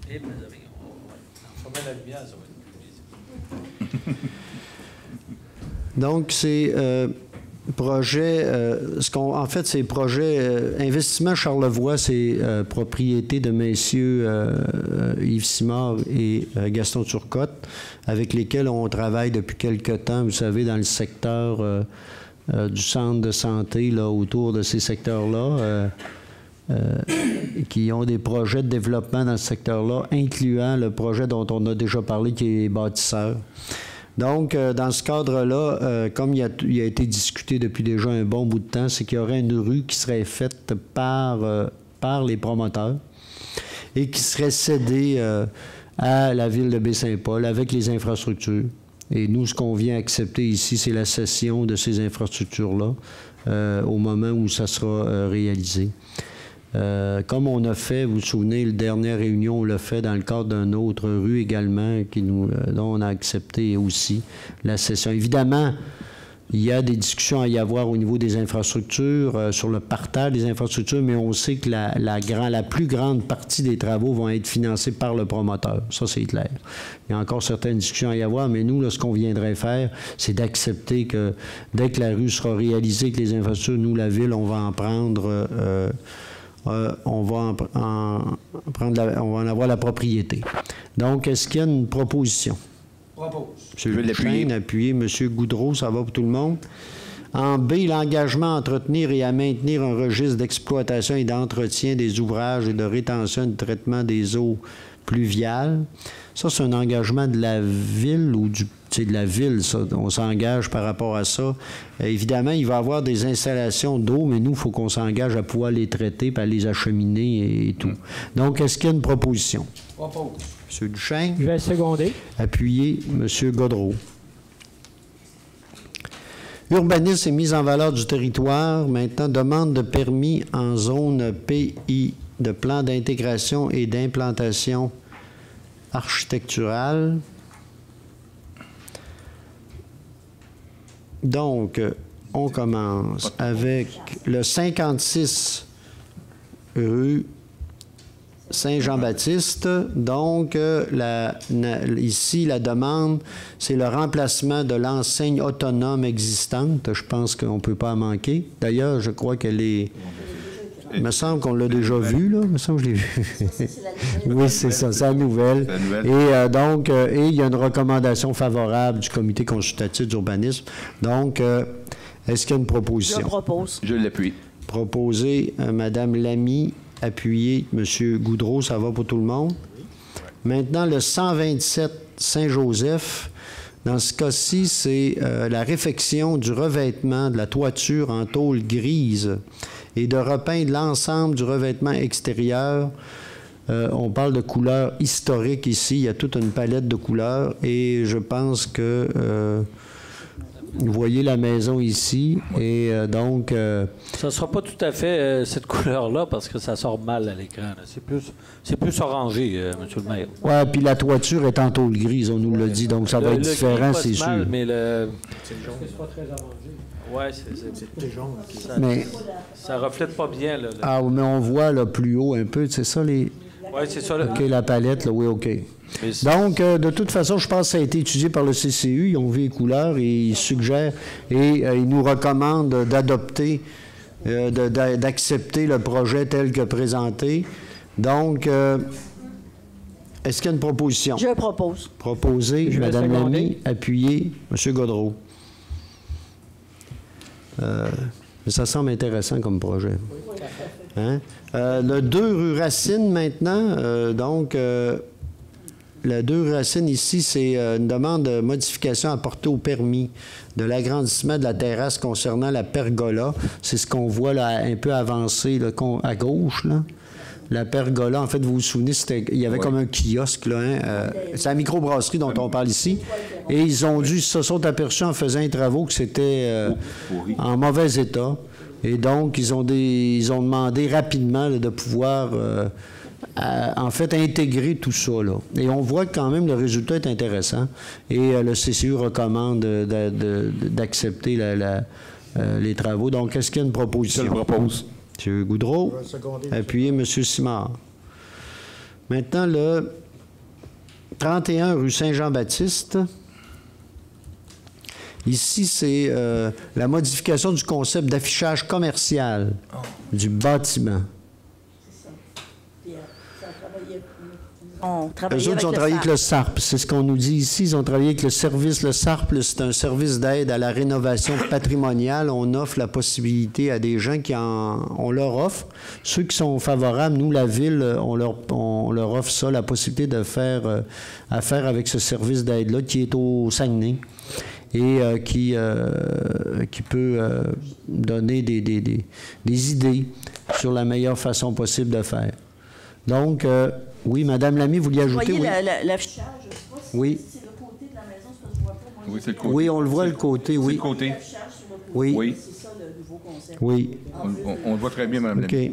Eh, mes amis, on va mettre la lumière, ça va être plus visible. Donc, c'est projet... en fait, c'est projet investissement Charlevoix, c'est propriété de messieurs Yves Simard et Gaston Turcotte, avec lesquels on travaille depuis quelque temps, vous savez, dans le secteur du centre de santé, là, autour de ces secteurs-là, qui ont des projets de développement dans ce secteur-là, incluant le projet dont on a déjà parlé, qui est bâtisseur. Donc, dans ce cadre-là, comme il a été discuté depuis déjà un bon bout de temps, c'est qu'il y aurait une rue qui serait faite par les promoteurs et qui serait cédée à la ville de Baie-Saint-Paul avec les infrastructures. Et nous, ce qu'on vient accepter ici, c'est la cession de ces infrastructures-là au moment où ça sera réalisé. Comme on a fait, vous vous souvenez, la dernière réunion, on l'a fait dans le cadre d'une autre rue également, dont on a accepté aussi la cession. Évidemment, il y a des discussions à y avoir au niveau des infrastructures, sur le partage des infrastructures, mais on sait que la plus grande partie des travaux vont être financés par le promoteur. Ça, c'est clair. Il y a encore certaines discussions à y avoir, mais nous, là, ce qu'on viendrait faire, c'est d'accepter que dès que la rue sera réalisée, que les infrastructures, nous, la ville, on va en prendre... on va en avoir la propriété. Donc, est-ce qu'il y a une proposition? Propose. M. Duchesne, appuyé. M. Goudreau, ça va pour tout le monde. En B, l'engagement à entretenir et à maintenir un registre d'exploitation et d'entretien des ouvrages et de rétention et de traitement des eaux pluviales. Ça, c'est un engagement de la ville ou de la ville, ça. On s'engage par rapport à ça. Évidemment, il va y avoir des installations d'eau, mais nous, il faut qu'on s'engage à pouvoir les traiter et à les acheminer et tout. Donc, est-ce qu'il y a une proposition? Propose. M. Duchesne? Je vais seconder. Appuyé. M. Gaudreau. Urbanisme et mise en valeur du territoire. Maintenant, demande de permis en zone PI, de plan d'intégration et d'implantation architecturale. Donc, on commence avec le 56 rue Saint-Jean-Baptiste. Donc, ici, la demande, c'est le remplacement de l'enseigne autonome existante. Je pense qu'on ne peut pas en manquer. D'ailleurs, je crois qu'elle est... Il me semble qu'on l'a déjà vu, là. Il me semble que je l'ai vu. Oui, c'est ça, c'est la nouvelle. Et donc, il y a une recommandation favorable du comité consultatif d'urbanisme. Donc, est-ce qu'il y a une proposition? Je propose. Je l'appuie. Proposé, Mme Lamy, appuyé, M. Goudreau, ça va pour tout le monde. Maintenant, le 127 Saint-Joseph. Dans ce cas-ci, c'est la réfection du revêtement de la toiture en tôle grise et de repeindre l'ensemble du revêtement extérieur. On parle de couleurs historiques ici. Il y a toute une palette de couleurs et je pense que vous voyez la maison ici et donc... Ça ne sera pas tout à fait cette couleur-là parce que ça sort mal à l'écran. C'est plus orangé, M. le maire. Oui, puis la toiture est en tôle grise, on nous l'a dit, donc ça va être différent, c'est sûr. Mal, mais le... C'est pas très arrangé. Oui, c'est jaune. Ça reflète pas bien. Là. Ah, mais on voit là, plus haut un peu, c'est ça les... Oui, c'est ça. OK, la palette, là, oui, OK. Donc, de toute façon, je pense que ça a été étudié par le CCU. Ils ont vu les couleurs et ils suggèrent et ils nous recommandent d'adopter, d'accepter le projet tel que présenté. Donc, est-ce qu'il y a une proposition? Je propose. Proposé, Mme Lamy, appuyé, M. Gaudreau. Ça semble intéressant comme projet. Hein? Le 2 rue Racine maintenant, donc la 2 rue Racine ici, c'est une demande de modification apportée au permis de l'agrandissement de la terrasse concernant la pergola. C'est ce qu'on voit là un peu avancé là, à gauche, là. la pergola. En fait, vous vous souvenez, il y avait comme un kiosque, là. Hein, c'est la microbrasserie dont on parle ici. Et ils se sont aperçus en faisant les travaux que c'était en mauvais état. Et donc, ils ont demandé rapidement là, de pouvoir, en fait, intégrer tout ça. Là. Et on voit que quand même le résultat est intéressant. Et le CCU recommande d'accepter les travaux. Donc, est-ce qu'il y a une proposition? Je le propose. M. Goudreau, appuyez M. Simard. Maintenant, le 31 rue Saint-Jean-Baptiste. Ici, c'est la modification du concept d'affichage commercial du bâtiment. Eux autres, ils ont travaillé avec le SARP. C'est ce qu'on nous dit ici. Ils ont travaillé avec le service. Le SARP, c'est un service d'aide à la rénovation patrimoniale. On offre la possibilité à des gens on leur offre. Ceux qui sont favorables, nous, la Ville, on leur offre ça, la possibilité de faire affaire avec ce service d'aide-là qui est au Saguenay et qui peut donner des idées sur la meilleure façon possible de faire. Donc, oui, Mme Lamy, vous vouliez ajouter? Vous voyez oui. l'affichage, je ne sais pas si oui. c'est le côté de la maison, c'est parce que je vois pas. Oui, c'est le côté. Oui, on le voit, le côté, oui. C'est le côté. Oui. Oui. C'est ça le nouveau concept. Oui. On le voit très bien, Mme Lamy. OK.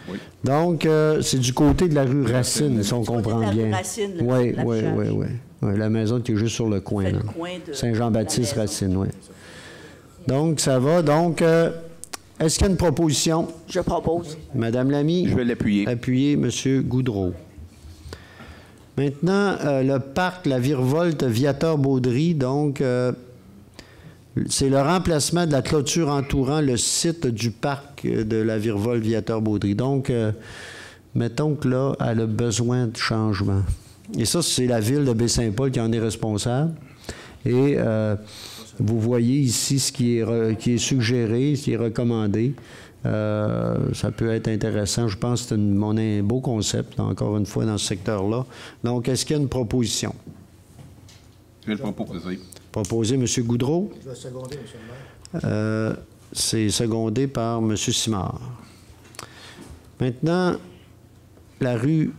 Oui. Donc, c'est du côté de la rue Racine, si on comprend bien. La rue Racine, oui, oui, oui, oui. Oui, la maison qui est juste sur le coin, là. Saint-Jean-Baptiste, Racine, oui. Donc, ça va. Donc, est-ce qu'il y a une proposition? Je propose. Madame Lamy? Je vais l'appuyer. Appuyez M. Goudreau. Maintenant, le parc La Virevolte Viateur-Baudry, donc, c'est le remplacement de la clôture entourant le site du parc de La Virevolte Viateur-Baudry. Donc, mettons que là, elle a besoin de changement. Et ça, c'est la Ville de Baie-Saint-Paul qui en est responsable. Et vous voyez ici ce qui est suggéré, ce qui est recommandé. Ça peut être intéressant. Je pense que c'est un beau concept, là, encore une fois, dans ce secteur-là. Donc, est-ce qu'il y a une proposition? Je vais le proposer. Proposer M. Goudreau? Je vais seconder, M. le maire. C'est secondé par M. Simard. Maintenant, la rue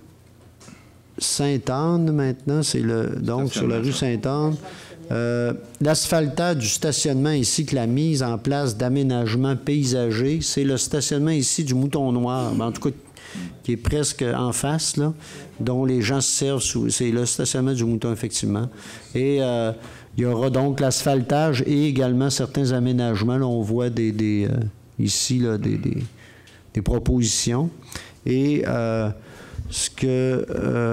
Sainte-Anne, maintenant, c'est donc sur la rue Sainte-Anne. L'asphaltage du stationnement ainsi que la mise en place d'aménagements paysagers, c'est le stationnement ici du Mouton Noir, en tout cas qui est presque en face, là, dont les gens se servent c'est le stationnement du Mouton, effectivement. Et il y aura donc l'asphaltage et également certains aménagements. Là, on voit ici là, des propositions. Et ce que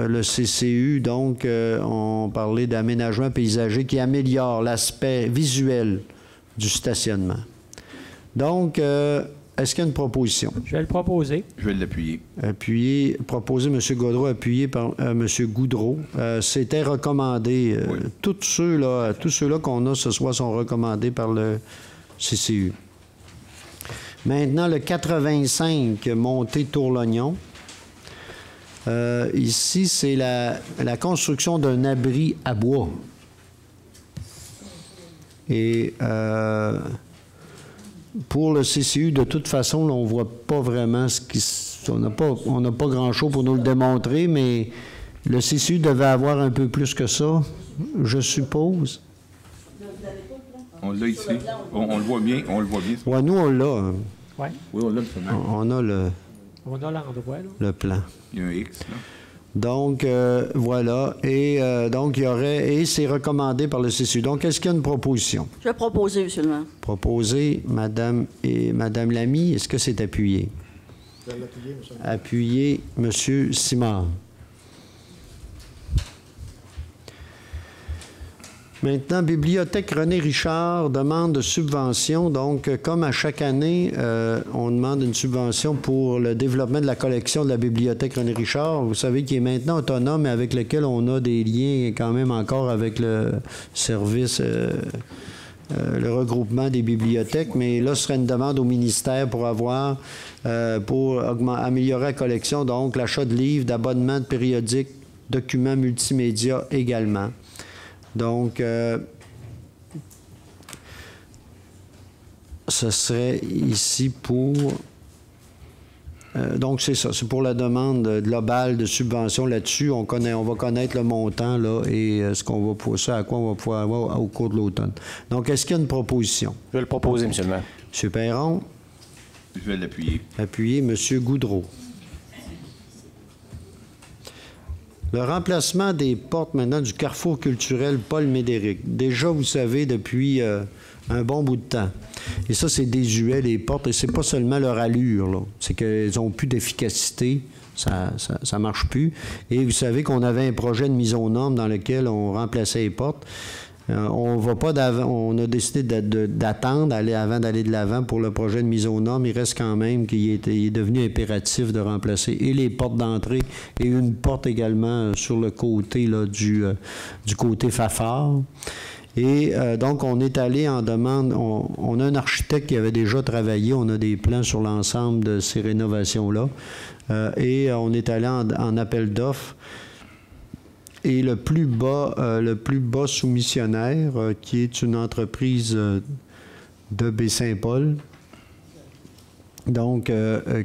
le CCU, donc, on parlait d'aménagement paysager qui améliore l'aspect visuel du stationnement. Donc, est-ce qu'il y a une proposition? Je vais le proposer. Je vais l'appuyer. Proposer M. Gaudreau, appuyé par M. Goudreau. C'était recommandé. Oui. Tous ceux-là qu'on a ce soir sont recommandés par le CCU. Maintenant, le 85, montée Tourlognon. Ici, c'est la construction d'un abri à bois. Et pour le CCU, de toute façon, là, on ne voit pas vraiment on n'a pas grand-chose pour nous le démontrer, mais le CCU devait avoir un peu plus que ça, je suppose. On l'a ici. On le voit bien. On le voit bien. Oui, nous, on l'a. Hein. Ouais. Oui, on l'a, le On a l'endroit, là. Le plan. Il y a un X, là. Donc, voilà. Et donc, il y aurait... Et c'est recommandé par le CCU. Donc, est-ce qu'il y a une proposition? Je vais proposer, M. le maire. Proposé, Madame Lamy. Est-ce que c'est appuyé? Je vais l'appuyer, M. le maire. Appuyé, M. Simard. Maintenant, Bibliothèque René Richard demande de subvention. Donc, comme à chaque année, on demande une subvention pour le développement de la collection de la Bibliothèque René Richard. Vous savez qu'il est maintenant autonome et avec lequel on a des liens quand même encore avec le service, le regroupement des bibliothèques. Mais là, ce serait une demande au ministère pour améliorer la collection. Donc, l'achat de livres, d'abonnements, de périodiques, documents multimédia également. Donc, ce serait ici pour Donc, c'est ça. C'est pour la demande globale de subvention là-dessus. On va connaître le montant là, et à quoi on va pouvoir avoir au cours de l'automne. Donc, est-ce qu'il y a une proposition? Je vais le proposer, M. le maire. M. Perron. Je vais l'appuyer. Appuyer M. Goudreau. Le remplacement des portes maintenant du carrefour culturel Paul Médéric. Déjà, vous savez, depuis un bon bout de temps. Et ça, c'est désuet, les portes, et c'est pas seulement leur allure, là. C'est qu'elles n'ont plus d'efficacité, ça marche plus. Et vous savez qu'on avait un projet de mise aux normes dans lequel on remplaçait les portes. On a décidé d'attendre avant d'aller de l'avant pour le projet de mise aux normes. Il reste quand même qu'il est devenu impératif de remplacer et les portes d'entrée et une porte également sur le côté là, du côté Fafard. Et donc, on est allé en demande. On a un architecte qui avait déjà travaillé. On a des plans sur l'ensemble de ces rénovations-là. Et on est allé en appel d'offres. Et le plus bas soumissionnaire, qui est une entreprise de Baie-Saint-Paul, donc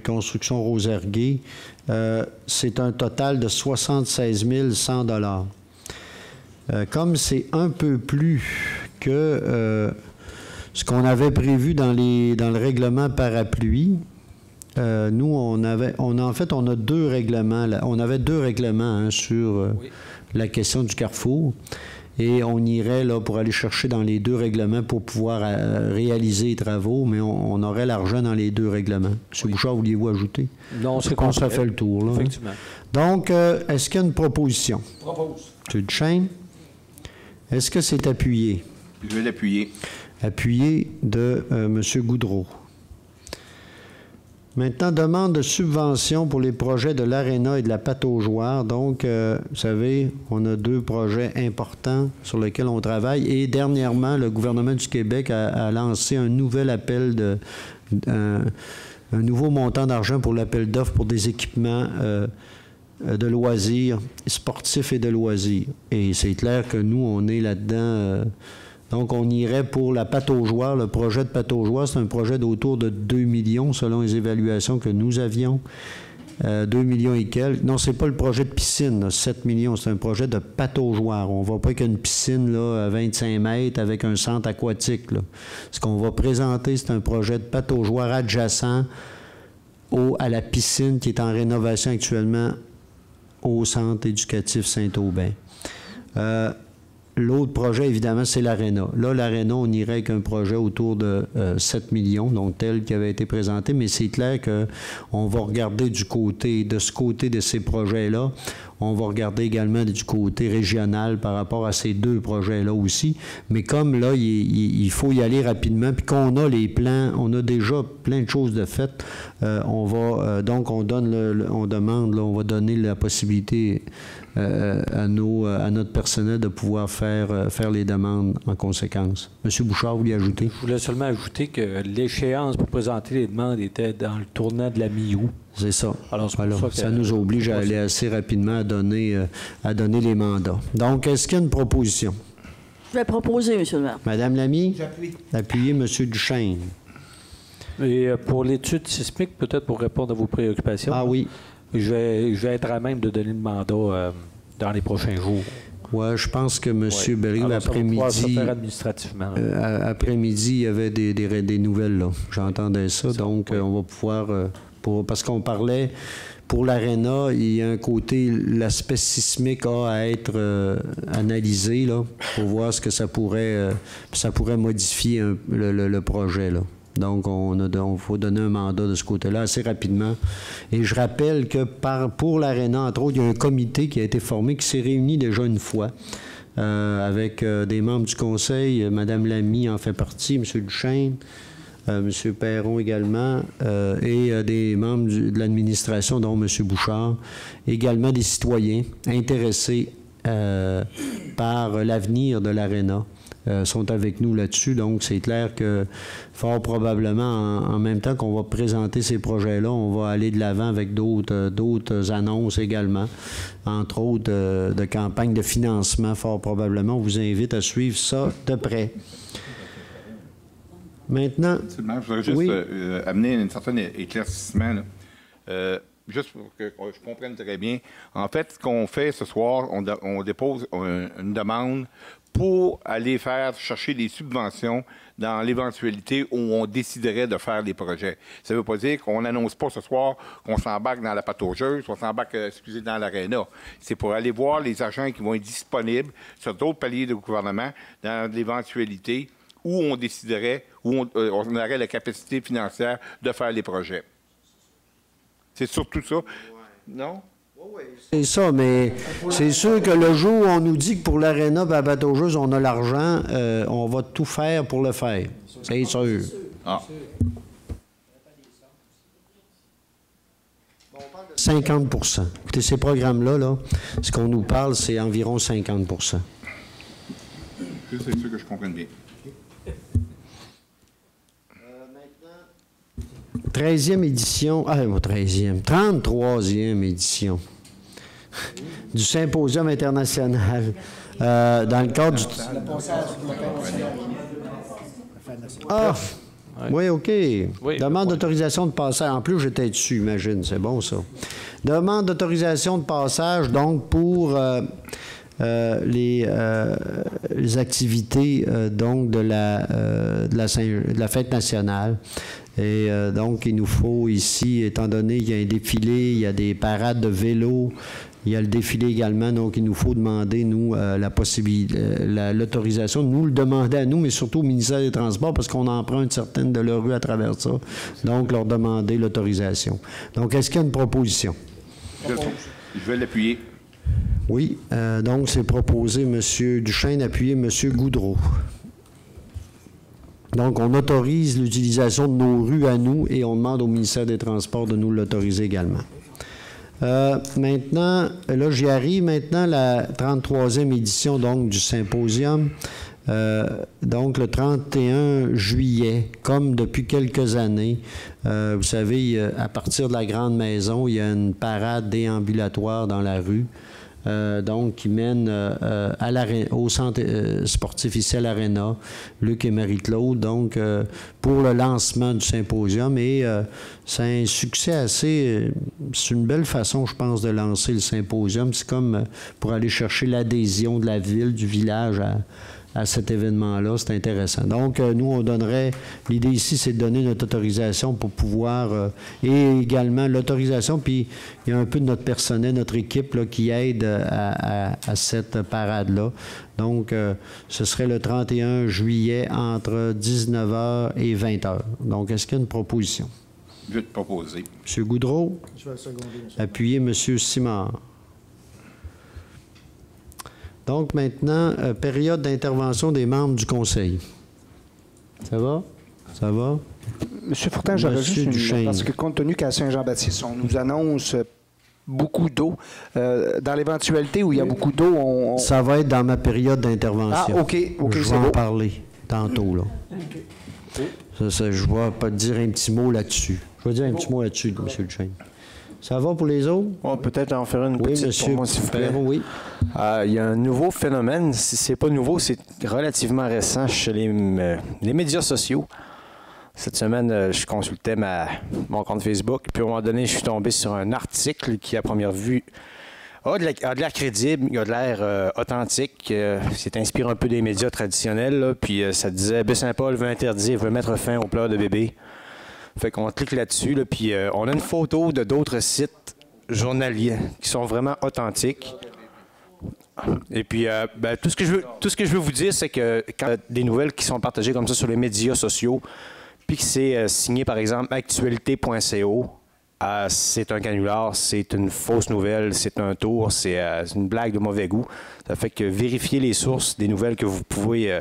Construction Roserguet, c'est un total de 76 100 $. Comme c'est un peu plus que ce qu'on avait prévu dans le règlement parapluie, nous, on a 2 règlements. On avait 2 règlements sur la question du carrefour. Et on irait là pour aller chercher dans les 2 règlements pour pouvoir réaliser les travaux, mais on aurait l'argent dans les 2 règlements. M. Bouchard, vouliez-vous ajouter? Non, c'est qu'on se fait le tour. Là, effectivement. Donc, est-ce qu'il y a une proposition? Propose. M. Duchesne? Est-ce que c'est appuyé? Je vais l'appuyer. Appuyé de M. Goudreau. Maintenant, demande de subvention pour les projets de l'Aréna et de la Pataugeoire. Donc, vous savez, on a 2 projets importants sur lesquels on travaille. Et dernièrement, le gouvernement du Québec a lancé un nouvel appel un nouveau montant d'argent pour l'appel d'offres pour des équipements de loisirs, sportifs et de loisirs. Et c'est clair que nous, on est là-dedans. Donc, on irait pour la Pataugeoire. Le projet de Pataugeoire, c'est un projet d'autour de 2 millions, selon les évaluations que nous avions. 2 millions et quelques. Non, c'est pas le projet de piscine, là, 7 millions. C'est un projet de Pataugeoire. On ne va pas avec une piscine là, à 25 mètres avec un centre aquatique. Là. Ce qu'on va présenter, c'est un projet de Pataugeoire adjacent à la piscine qui est en rénovation actuellement au centre éducatif Saint-Aubin. L'autre projet, évidemment, c'est l'Aréna. Là, l'Aréna, on irait avec un projet autour de 7 millions, donc tel qui avait été présenté, mais c'est clair qu'on va regarder de ce côté de ces projets-là. On va regarder également du côté régional par rapport à ces 2 projets-là aussi. Mais comme là, il faut y aller rapidement, puis qu'on a les plans, on a déjà plein de choses de faites, on va donner la possibilité à notre personnel de pouvoir faire les demandes en conséquence. M. Bouchard, vous voulez ajouter? Je voulais seulement ajouter que l'échéance pour présenter les demandes était dans le tournant de la mi-août. C'est ça. Alors, ça nous oblige à aller assez rapidement à donner les mandats. Donc, est-ce qu'il y a une proposition? Je vais proposer, M. le maire. Madame Lamy? J'appuie. Appuyez M. Duchesne. Et pour l'étude sismique, peut-être pour répondre à vos préoccupations. Ah oui. Je vais être à même de donner le mandat dans les prochains jours. Oui, je pense que M. Berry, après-midi, administrativement. Après-midi, il y avait des nouvelles, là. J'entendais ça. Donc, on va pouvoir... parce qu'on parlait, pour l'Aréna, il y a un côté, l'aspect sismique a à être analysé, là, pour voir ce que ça pourrait modifier le projet, là. Donc, il faut donner un mandat de ce côté-là assez rapidement. Et je rappelle que pour l'Aréna, entre autres, il y a un comité qui a été formé, qui s'est réuni déjà une fois, avec des membres du conseil. Mme Lamy en fait partie, M. Duchesne, M. Perron également, et des membres de l'administration, dont M. Bouchard, également des citoyens intéressés par l'avenir de l'Aréna. Sont avec nous là-dessus. Donc, c'est clair que fort probablement, en même temps qu'on va présenter ces projets-là, on va aller de l'avant avec d'autres annonces également, entre autres de campagnes de financement, fort probablement. On vous invite à suivre ça de près. Maintenant... Je voudrais juste amener un certain éclaircissement. Là. Juste pour que je comprenne très bien, en fait, ce qu'on fait ce soir, on dépose une demande pour aller chercher des subventions dans l'éventualité où on déciderait de faire des projets. Ça ne veut pas dire qu'on n'annonce pas ce soir qu'on s'embarque dans la pataugeuse, qu'on s'embarque, dans l'aréna. C'est pour aller voir les agents qui vont être disponibles sur d'autres paliers de gouvernement dans l'éventualité où on déciderait, où on aurait la capacité financière de faire les projets. C'est surtout ça. Non? C'est ça, mais c'est sûr que le jour où on nous dit que pour l'aréna et la pataugeuse, on a l'argent, on va tout faire pour le faire. C'est sûr. Ah. 50 %. Écoutez, ces programmes-là, là, ce qu'on nous parle, c'est environ 50 %. C'est sûr que je comprenne bien. 13e édition, 33e édition du Symposium international dans le cadre du... Ah, oui, OK. Demande d'autorisation de passage. En plus, j'étais dessus, imagine, c'est bon ça. Demande d'autorisation de passage, donc, pour les activités donc de la fête nationale. Et donc, il nous faut ici, étant donné qu'il y a un défilé, il y a des parades de vélo, il y a le défilé également, donc il nous faut demander, nous, la possibilité, l'autorisation, nous le demander à nous, mais surtout au ministère des Transports, parce qu'on emprunte certaines de leurs rues à travers ça, donc leur demander l'autorisation. Donc, est-ce qu'il y a une proposition? Je vais l'appuyer. Oui, donc c'est proposé M. Duchesne, appuyé M. Goudreau. Donc, on autorise l'utilisation de nos rues à nous et on demande au ministère des Transports de nous l'autoriser également. Maintenant, là, j'y arrive. Maintenant, la 33e édition donc, du symposium. Donc, le 31 juillet, comme depuis quelques années, vous savez, à partir de la Grande Maison, il y a une parade déambulatoire dans la rue. Donc, qui mène au centre sportif ici à l'Arena, Luc et Marie-Claude, donc pour le lancement du symposium. Et c'est un succès assez... c'est une belle façon, je pense, de lancer le symposium. C'est comme pour aller chercher l'adhésion de la ville, du village à cet événement-là. C'est intéressant. Donc, nous, on donnerait... L'idée ici, c'est de donner notre autorisation pour pouvoir... et également l'autorisation, puis il y a un peu de notre personnel, notre équipe là, qui aide à cette parade-là. Donc, ce serait le 31 juillet entre 19h et 20h. Donc, est-ce qu'il y a une proposition? Je vais te proposer. M. Goudreau? Je vais le seconder, monsieur. Appuyez M. Simard. Donc, maintenant, période d'intervention des membres du Conseil. Ça va? Ça va? Monsieur Fortin, j'aurais juste une... Parce que compte tenu qu'à Saint-Jean-Baptiste, on nous annonce beaucoup d'eau. Dans l'éventualité où il y a beaucoup d'eau, on... Ça va être dans ma période d'intervention. Ah, OK, je vais en parler tantôt, là. Ça, je vais pas te dire un petit mot là-dessus. Je vais dire un petit mot là-dessus, M. Duchesne. Ça va pour les autres? On peut peut-être en faire une petite monsieur, pour moi, s'il vous plaît. Oui. Il y a un nouveau phénomène. Si c'est pas nouveau, c'est relativement récent chez les médias sociaux. Cette semaine, je consultais mon compte Facebook, puis à un moment donné, je suis tombé sur un article qui, à première vue, a de l'air crédible, il a de l'air authentique. C'est inspiré un peu des médias traditionnels, là, puis ça disait « Baie-Saint-Paul veut mettre fin aux pleurs de bébés ». Fait qu'on clique là-dessus, là, puis on a une photo de d'autres sites journaliers qui sont vraiment authentiques. Et puis, tout ce que je veux vous dire, c'est que quand il y a des nouvelles qui sont partagées comme ça sur les médias sociaux, puis que c'est signé, par exemple, actualité.co, c'est un canular, c'est une fausse nouvelle, c'est un tour, c'est une blague de mauvais goût. Ça fait que vérifiez les sources des nouvelles que vous pouvez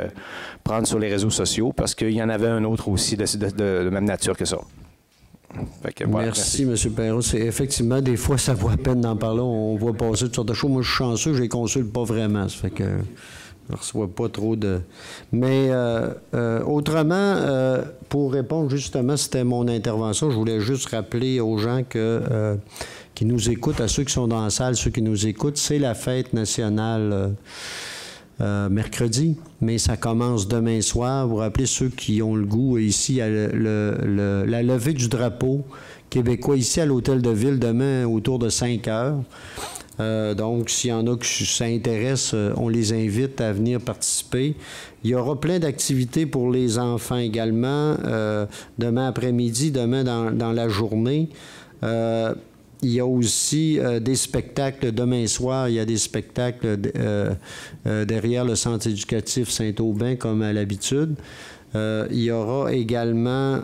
prendre sur les réseaux sociaux, parce qu'il y en avait un autre aussi de même nature que ça. Fait que, voilà, merci, M. Perrault. Effectivement, des fois, ça vaut à peine d'en parler. On voit passer toutes sortes de choses. Moi, je suis chanceux, je les consulte pas vraiment. Ça fait que je ne reçois pas trop de... Mais autrement, pour répondre justement, c'était mon intervention. Je voulais juste rappeler aux gens qui nous écoutent, à ceux qui sont dans la salle, ceux qui nous écoutent, c'est la fête nationale mercredi, mais ça commence demain soir. Vous rappelez ceux qui ont le goût ici à la levée du drapeau québécois ici à l'Hôtel de Ville demain autour de 5 heures. Donc, s'il y en a qui ça intéresse, on les invite à venir participer. Il y aura plein d'activités pour les enfants également, demain après-midi, demain dans la journée. Il y a aussi des spectacles. Demain soir, il y a des spectacles derrière le centre éducatif Saint-Aubin, comme à l'habitude. Il y aura également...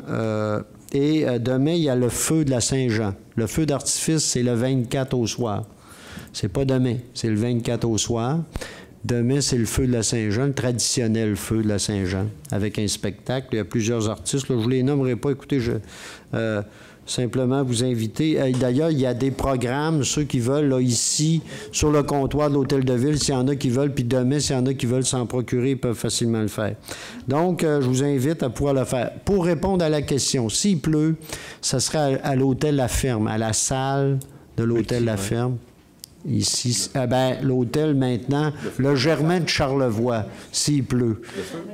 et demain, il y a le feu de la Saint-Jean. Le feu d'artifice, c'est le 24 au soir. C'est pas demain, c'est le 24 au soir. Demain, c'est le feu de la Saint-Jean, le traditionnel feu de la Saint-Jean, avec un spectacle. Il y a plusieurs artistes. Là, je ne les nommerai pas. Écoutez, simplement vous inviter. D'ailleurs, il y a des programmes, ceux qui veulent, là, ici, sur le comptoir de l'Hôtel de Ville, s'il y en a qui veulent, puis demain, s'il y en a qui veulent s'en procurer, ils peuvent facilement le faire. Donc, je vous invite à pouvoir le faire. Pour répondre à la question, s'il pleut, ça sera à l'Hôtel La Ferme, à la salle de l'Hôtel La Ferme. Ici, l'hôtel maintenant, le Germain de Charlevoix, s'il pleut.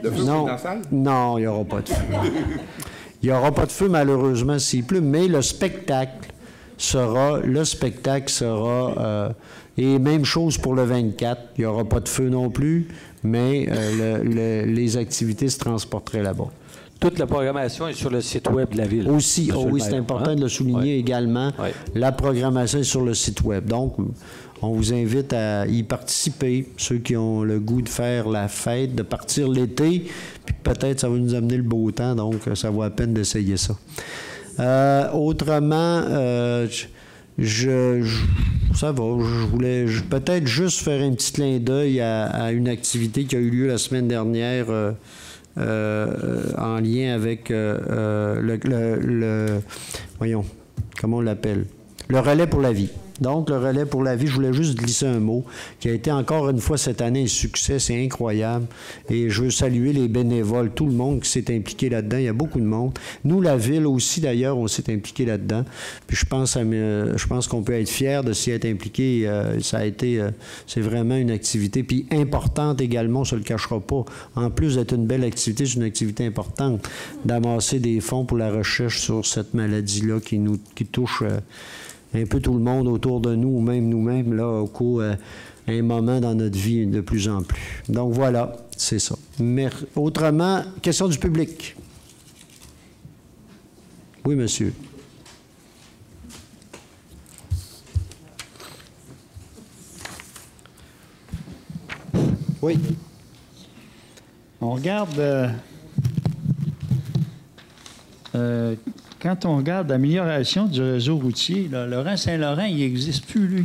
Le feu dans la salle? Non, il n'y aura pas de feu. Il n'y aura pas de feu, malheureusement, s'il pleut, mais le spectacle sera... et même chose pour le 24. Il n'y aura pas de feu non plus, mais les activités se transporteraient là-bas. Toute la programmation est sur le site web de la Ville. Aussi, oui, c'est important de le souligner également. Oui. La programmation est sur le site web. Donc, on vous invite à y participer, ceux qui ont le goût de faire la fête, de partir l'été, puis peut-être ça va nous amener le beau temps, donc ça vaut la peine d'essayer ça. Autrement, ça va, je voulais peut-être juste faire un petit clin d'œil à une activité qui a eu lieu la semaine dernière en lien avec voyons, comment on l'appelle? Le relais pour la vie. Donc, le relais pour la vie, je voulais juste glisser un mot, qui a été encore une fois cette année un succès, c'est incroyable. Et je veux saluer les bénévoles, tout le monde qui s'est impliqué là-dedans. Il y a beaucoup de monde. Nous, la Ville aussi, d'ailleurs, on s'est impliqué là-dedans. Puis je pense qu'on peut être fiers de s'y être impliqué. Ça a été, c'est vraiment une activité. Puis importante également, on ne se le cachera pas. En plus d'être une belle activité, c'est une activité importante d'amasser des fonds pour la recherche sur cette maladie-là qui touche... un peu tout le monde autour de nous, ou même nous-mêmes, là, au cours un moment dans notre vie de plus en plus. Donc voilà, c'est ça. Autrement, question du public. Oui, monsieur. Oui. On regarde... quand on regarde l'amélioration du réseau routier, là, Laurent-Saint-Laurent, il n'existe plus, lui.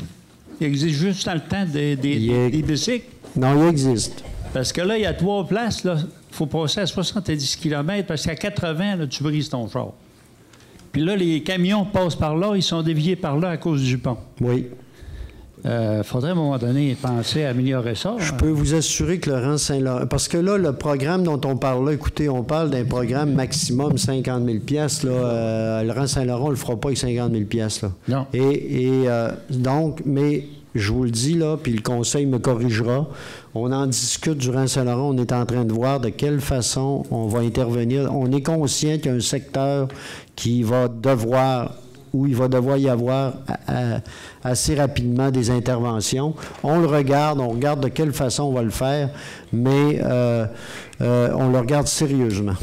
Il existe juste dans le temps des bicycles. Non, il existe. Parce que là, il y a 3 places, il faut passer à 70 km, parce qu'à 80, là, tu brises ton char. Puis là, les camions passent par là, ils sont déviés par là à cause du pont. Oui. Faudrait à un moment donné penser à améliorer ça. Je peux vous assurer que Laurent-Saint-Laurent... Parce que là, le programme dont on parle là, écoutez, on parle d'un programme maximum 50 000 $. Laurent-Saint-Laurent, on ne le fera pas avec 50 000 $. Là. Non. Et donc, mais je vous le dis, là, puis le conseil me corrigera, on en discute durant Saint-Laurent, on est en train de voir de quelle façon on va intervenir. On est conscient qu'il y a un secteur qui va devoir... où il va devoir y avoir assez rapidement des interventions. On le regarde, on regarde de quelle façon on va le faire, mais on le regarde sérieusement.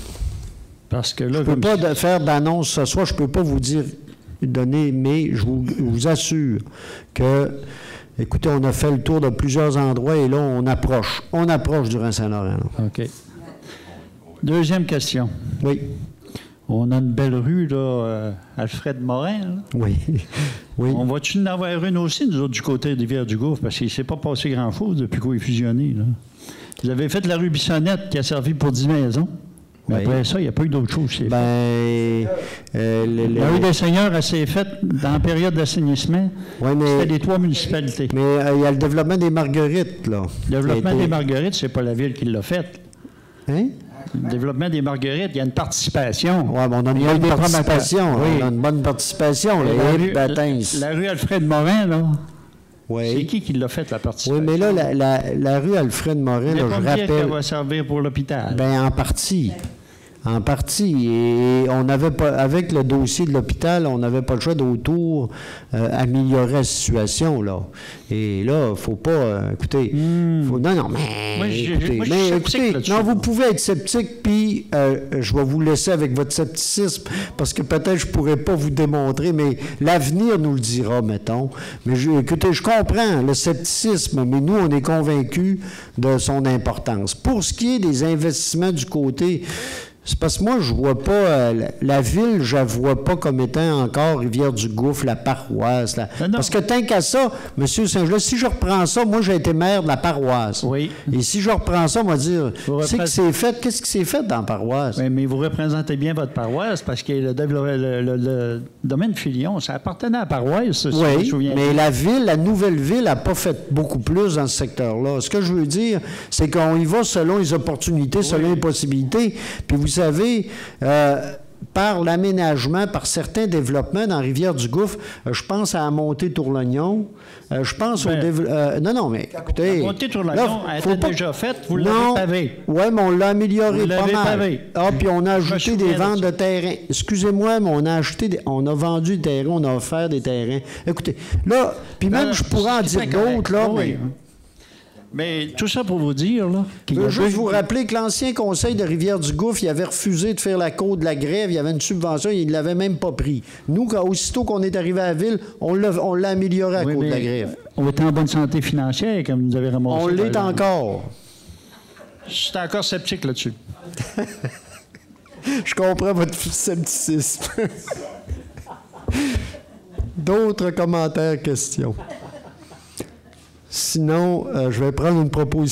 Parce que là, je ne peux pas faire d'annonce ce soir, je ne peux pas vous donner, mais je vous assure que, écoutez, on a fait le tour de plusieurs endroits et là, on approche du Rhin-Saint-Laurent. OK. Deuxième question. Oui. On a une belle rue, là, Alfred Morin. Là. Oui. Oui. On va-tu en avoir une aussi, nous autres, du côté de Rivière-du-Gouffre, parce qu'il ne s'est pas passé grand-chose depuis qu'on est fusionné. Là. Vous avez fait la rue Bissonnette qui a servi pour 10 maisons. Mais après ça, il n'y a pas eu d'autre chose. La rue des Seigneurs, elle s'est faite dans la période d'assainissement. Oui, c'était des 3 municipalités. Mais il y a le développement des Marguerites, là. Le développement des Marguerites, c'est pas la ville qui l'a fait. Hein? Le développement des Marguerites, il y a une participation. Oui, mais on a une bonne participation. Oui. On a une bonne participation. La rue Alfred Morin, là, Oui. C'est qui l'a fait, la participation? Oui, mais là, la rue Alfred Morin, là, je rappelle... qu'elle va servir pour l'hôpital. Bien, en partie. En partie. Et on n'avait pas, avec le dossier de l'hôpital, on n'avait pas le choix d'autour améliorer la situation, là. Et là, il ne faut pas... écoutez, faut, non, mais... Moi, écoutez, non, vous pouvez être sceptique, puis je vais vous laisser avec votre scepticisme, parce que peut-être je ne pourrais pas vous démontrer, mais l'avenir nous le dira, mettons. Mais écoutez, je comprends le scepticisme, mais nous, on est convaincus de son importance. Pour ce qui est des investissements du côté... C'est parce que moi, je vois pas la ville, je la vois pas comme étant encore Rivière-du-Gouffre, la paroisse. Parce que tant qu'à ça, M. Saint-Gelais, si je reprends ça, moi, j'ai été maire de la paroisse. Oui. Et si je reprends ça, on va dire, qu'est-ce qui s'est fait dans la paroisse? Oui, mais vous représentez bien votre paroisse parce que le domaine Filion, ça appartenait à la paroisse, si je me souviens. Mais la nouvelle ville n'a pas fait beaucoup plus dans ce secteur-là. Ce que je veux dire, c'est qu'on y va selon les opportunités, selon les possibilités. Puis vous savez, par l'aménagement, par certains développements dans Rivière-du-Gouffre, je pense à la montée Tourlognon, je pense au développement... non, mais écoutez... La montée Tourlognon a été déjà faite, vous l'avez pavé. Oui, mais on l'a amélioré pas mal. Pavé. Ah, puis on a ajouté des ventes de terrain. Excusez-moi, mais on a vendu des terrains, on a offert des terrains. Écoutez, là, puis même je pourrais en dire d'autres, là, mais... Mais tout ça pour vous dire, là... Je veux juste vous rappeler que l'ancien conseil de Rivière-du-Gouffre, il avait refusé de faire la côte de la grève, il y avait une subvention, il ne l'avait même pas pris. Nous, aussitôt qu'on est arrivé à la ville, on l'a amélioré à la côte de la grève. On était en bonne santé financière, comme vous avez remonté. On l'est encore. Je suis encore sceptique là-dessus. Je comprends votre scepticisme. D'autres commentaires, questions? Sinon, je vais prendre une proposition.